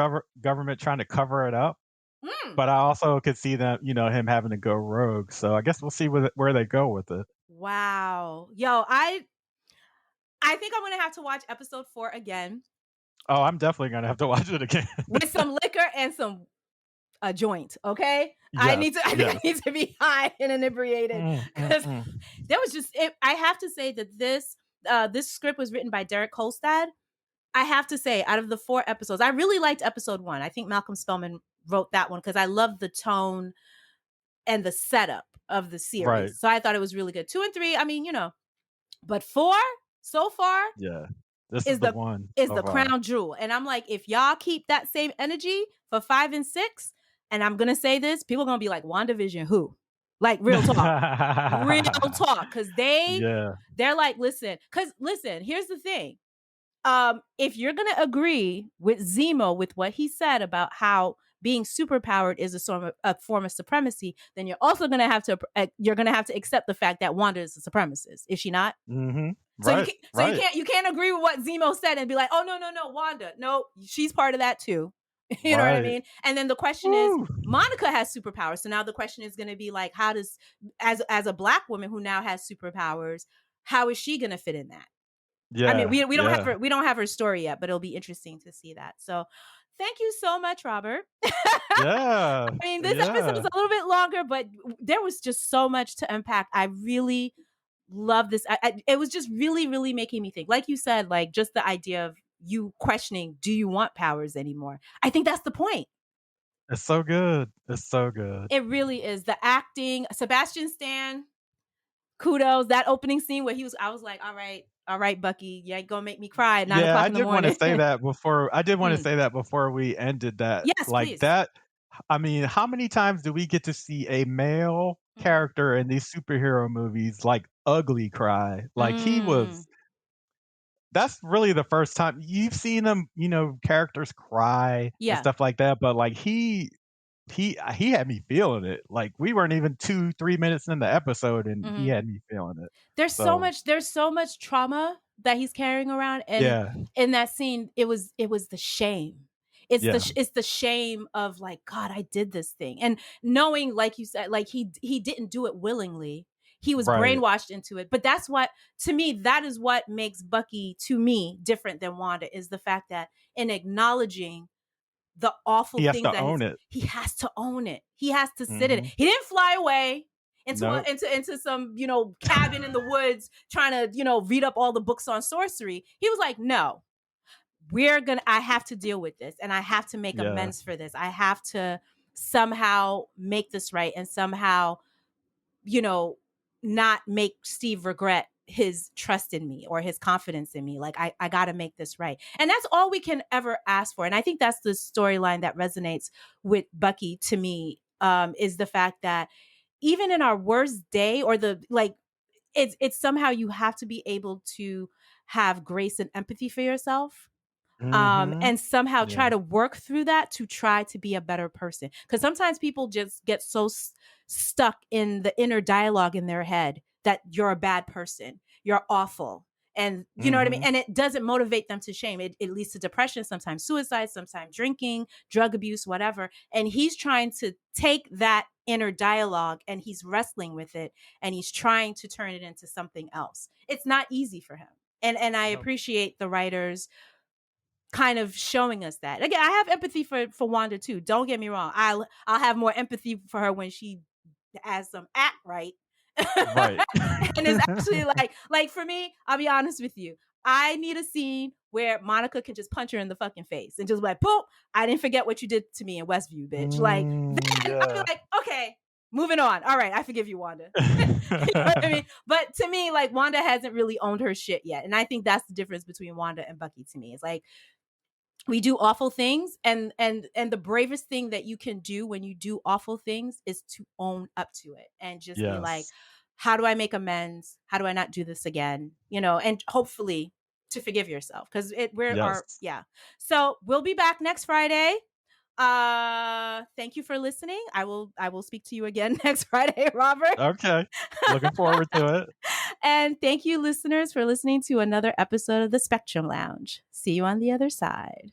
government trying to cover it up, Mm. but I also could see them, him having to go rogue. So I guess we'll see where they go with it. Wow. Yo, I think I'm going to have to watch episode 4 again Oh, I'm definitely gonna have to watch it again. with some liquor and some a joint, okay? Yes, I think I yes. need to be high and inebriated Mm, mm, cuz mm. there was just I have to say that this script was written by Derek Kolstad. I have to say, out of the 4 episodes, I really liked episode 1. I think Malcolm Spellman wrote that one because I love the tone and the setup of the Right. series. So I thought it was really good. 2 and 3, I mean, but 4 so far Yeah. This is is the the one is so the far. crown jewel. And I'm like, if y'all keep that same energy for 5 and 6, and I'm gonna say this, people are gonna be like, WandaVision, who? Like real talk. Real talk. Cause Yeah. they're like, listen, here's the thing. If you're gonna agree with Zemo with what he said about how being superpowered is a form of supremacy, then you're also gonna have to accept the fact that Wanda is a supremacist, is she not? Mhm. So Right, right. you can't agree with what Zemo said and be like, oh no, Wanda, no, she's part of that too. You know what I Right. mean? And then the question is, Woo. Monica has superpowers, so now the question is going to be like, how does, as a Black woman who now has superpowers, how is she going to fit in that? I mean, Yeah, we don't have yeah, we don't have her story yet, but it'll be interesting to see that. So, thank you so much, Robert. yeah, I mean, this episode is yeah. a little bit longer, but there was just so much to unpack. I really love this. It was just really, really making me think. Like you said, like just the idea of you questioning, do you want powers anymore? I think that's the point. It's so good. It's so good. It really is. The acting, Sebastian Stan, kudos. That opening scene where I was like, all right, Bucky, you ain't gonna make me cry at 9 Yeah, o'clock I in the did wanna morning. say that before I did wanna Mm. say that before we ended that. Yes, Like, please. that I mean, how many times do we get to see a male Mm. character in these superhero movies, like, ugly cry? Like, he Mm. was that's really the first time you've seen him, characters cry and Yeah. stuff like that, but, like, he had me feeling it. Like, we weren't even 2, 3 minutes in the episode, and he Mhm. had me feeling it. So, There's so much trauma that he's carrying around, and yeah, in that scene it was the shame. yeah, It's the shame of like, God, I did this thing. And knowing, like you said, like he didn't do it willingly. He was right. brainwashed into it. But that's what, to me, that is what makes Bucky, to me, different than Wanda, is the fact that in acknowledging the awful He has things to that own it. he has to own it. He has to sit in it. Mhm. He didn't fly away Nope. into some, cabin in the woods trying to, read up all the books on sorcery. He was like, no, I have to deal with this, and I have to make Yeah. amends for this. I have to somehow make this right, and somehow, you know, not make Steve regret his trust in me or his confidence in me. Like, I got to make this right. And that's all we can ever ask for. And I think that's the storyline that resonates with Bucky to me, is the fact that even in our worst day, or the, like, it's somehow you have to be able to have grace and empathy for yourself, Mhm. and somehow Yeah. try to work through that to try to be a better person. Because sometimes people just get so stuck in the inner dialogue in their head that you're a bad person, you're awful. And you know what I mean? Mhm. And it doesn't motivate them to shame. It leads to depression, sometimes suicide, sometimes drinking, drug abuse, whatever. And he's trying to take that inner dialogue and he's wrestling with it, and he's trying to turn it into something else. It's not easy for him. And I Nope. appreciate the writers kind of showing us that. Again, I have empathy for Wanda too. Don't get me wrong. I'll have more empathy for her when she has some act right. Right. And it's actually like for me, I'll be honest with you. I need a scene where Monica can just punch her in the fucking face and just be like, "Poop! I didn't forget what you did to me in Westview, bitch." Like, then I'll be Yeah. like, "Okay, moving on. All right, I forgive you, Wanda." You know what I mean? But to me, like, Wanda hasn't really owned her shit yet, and I think that's the difference between Wanda and Bucky. To me, it's like, we do awful things, and the bravest thing that you can do when you do awful things is to own up to it and just be like, Yes. how do I make amends? How do I not do this again? And hopefully to forgive yourself, because Yes. yeah. So we'll be back next Friday. Thank you for listening. I will speak to you again next Friday, Robert. Okay. Looking forward to it. And thank you, listeners, for listening to another episode of the Spectrum Lounge. See you on the other side.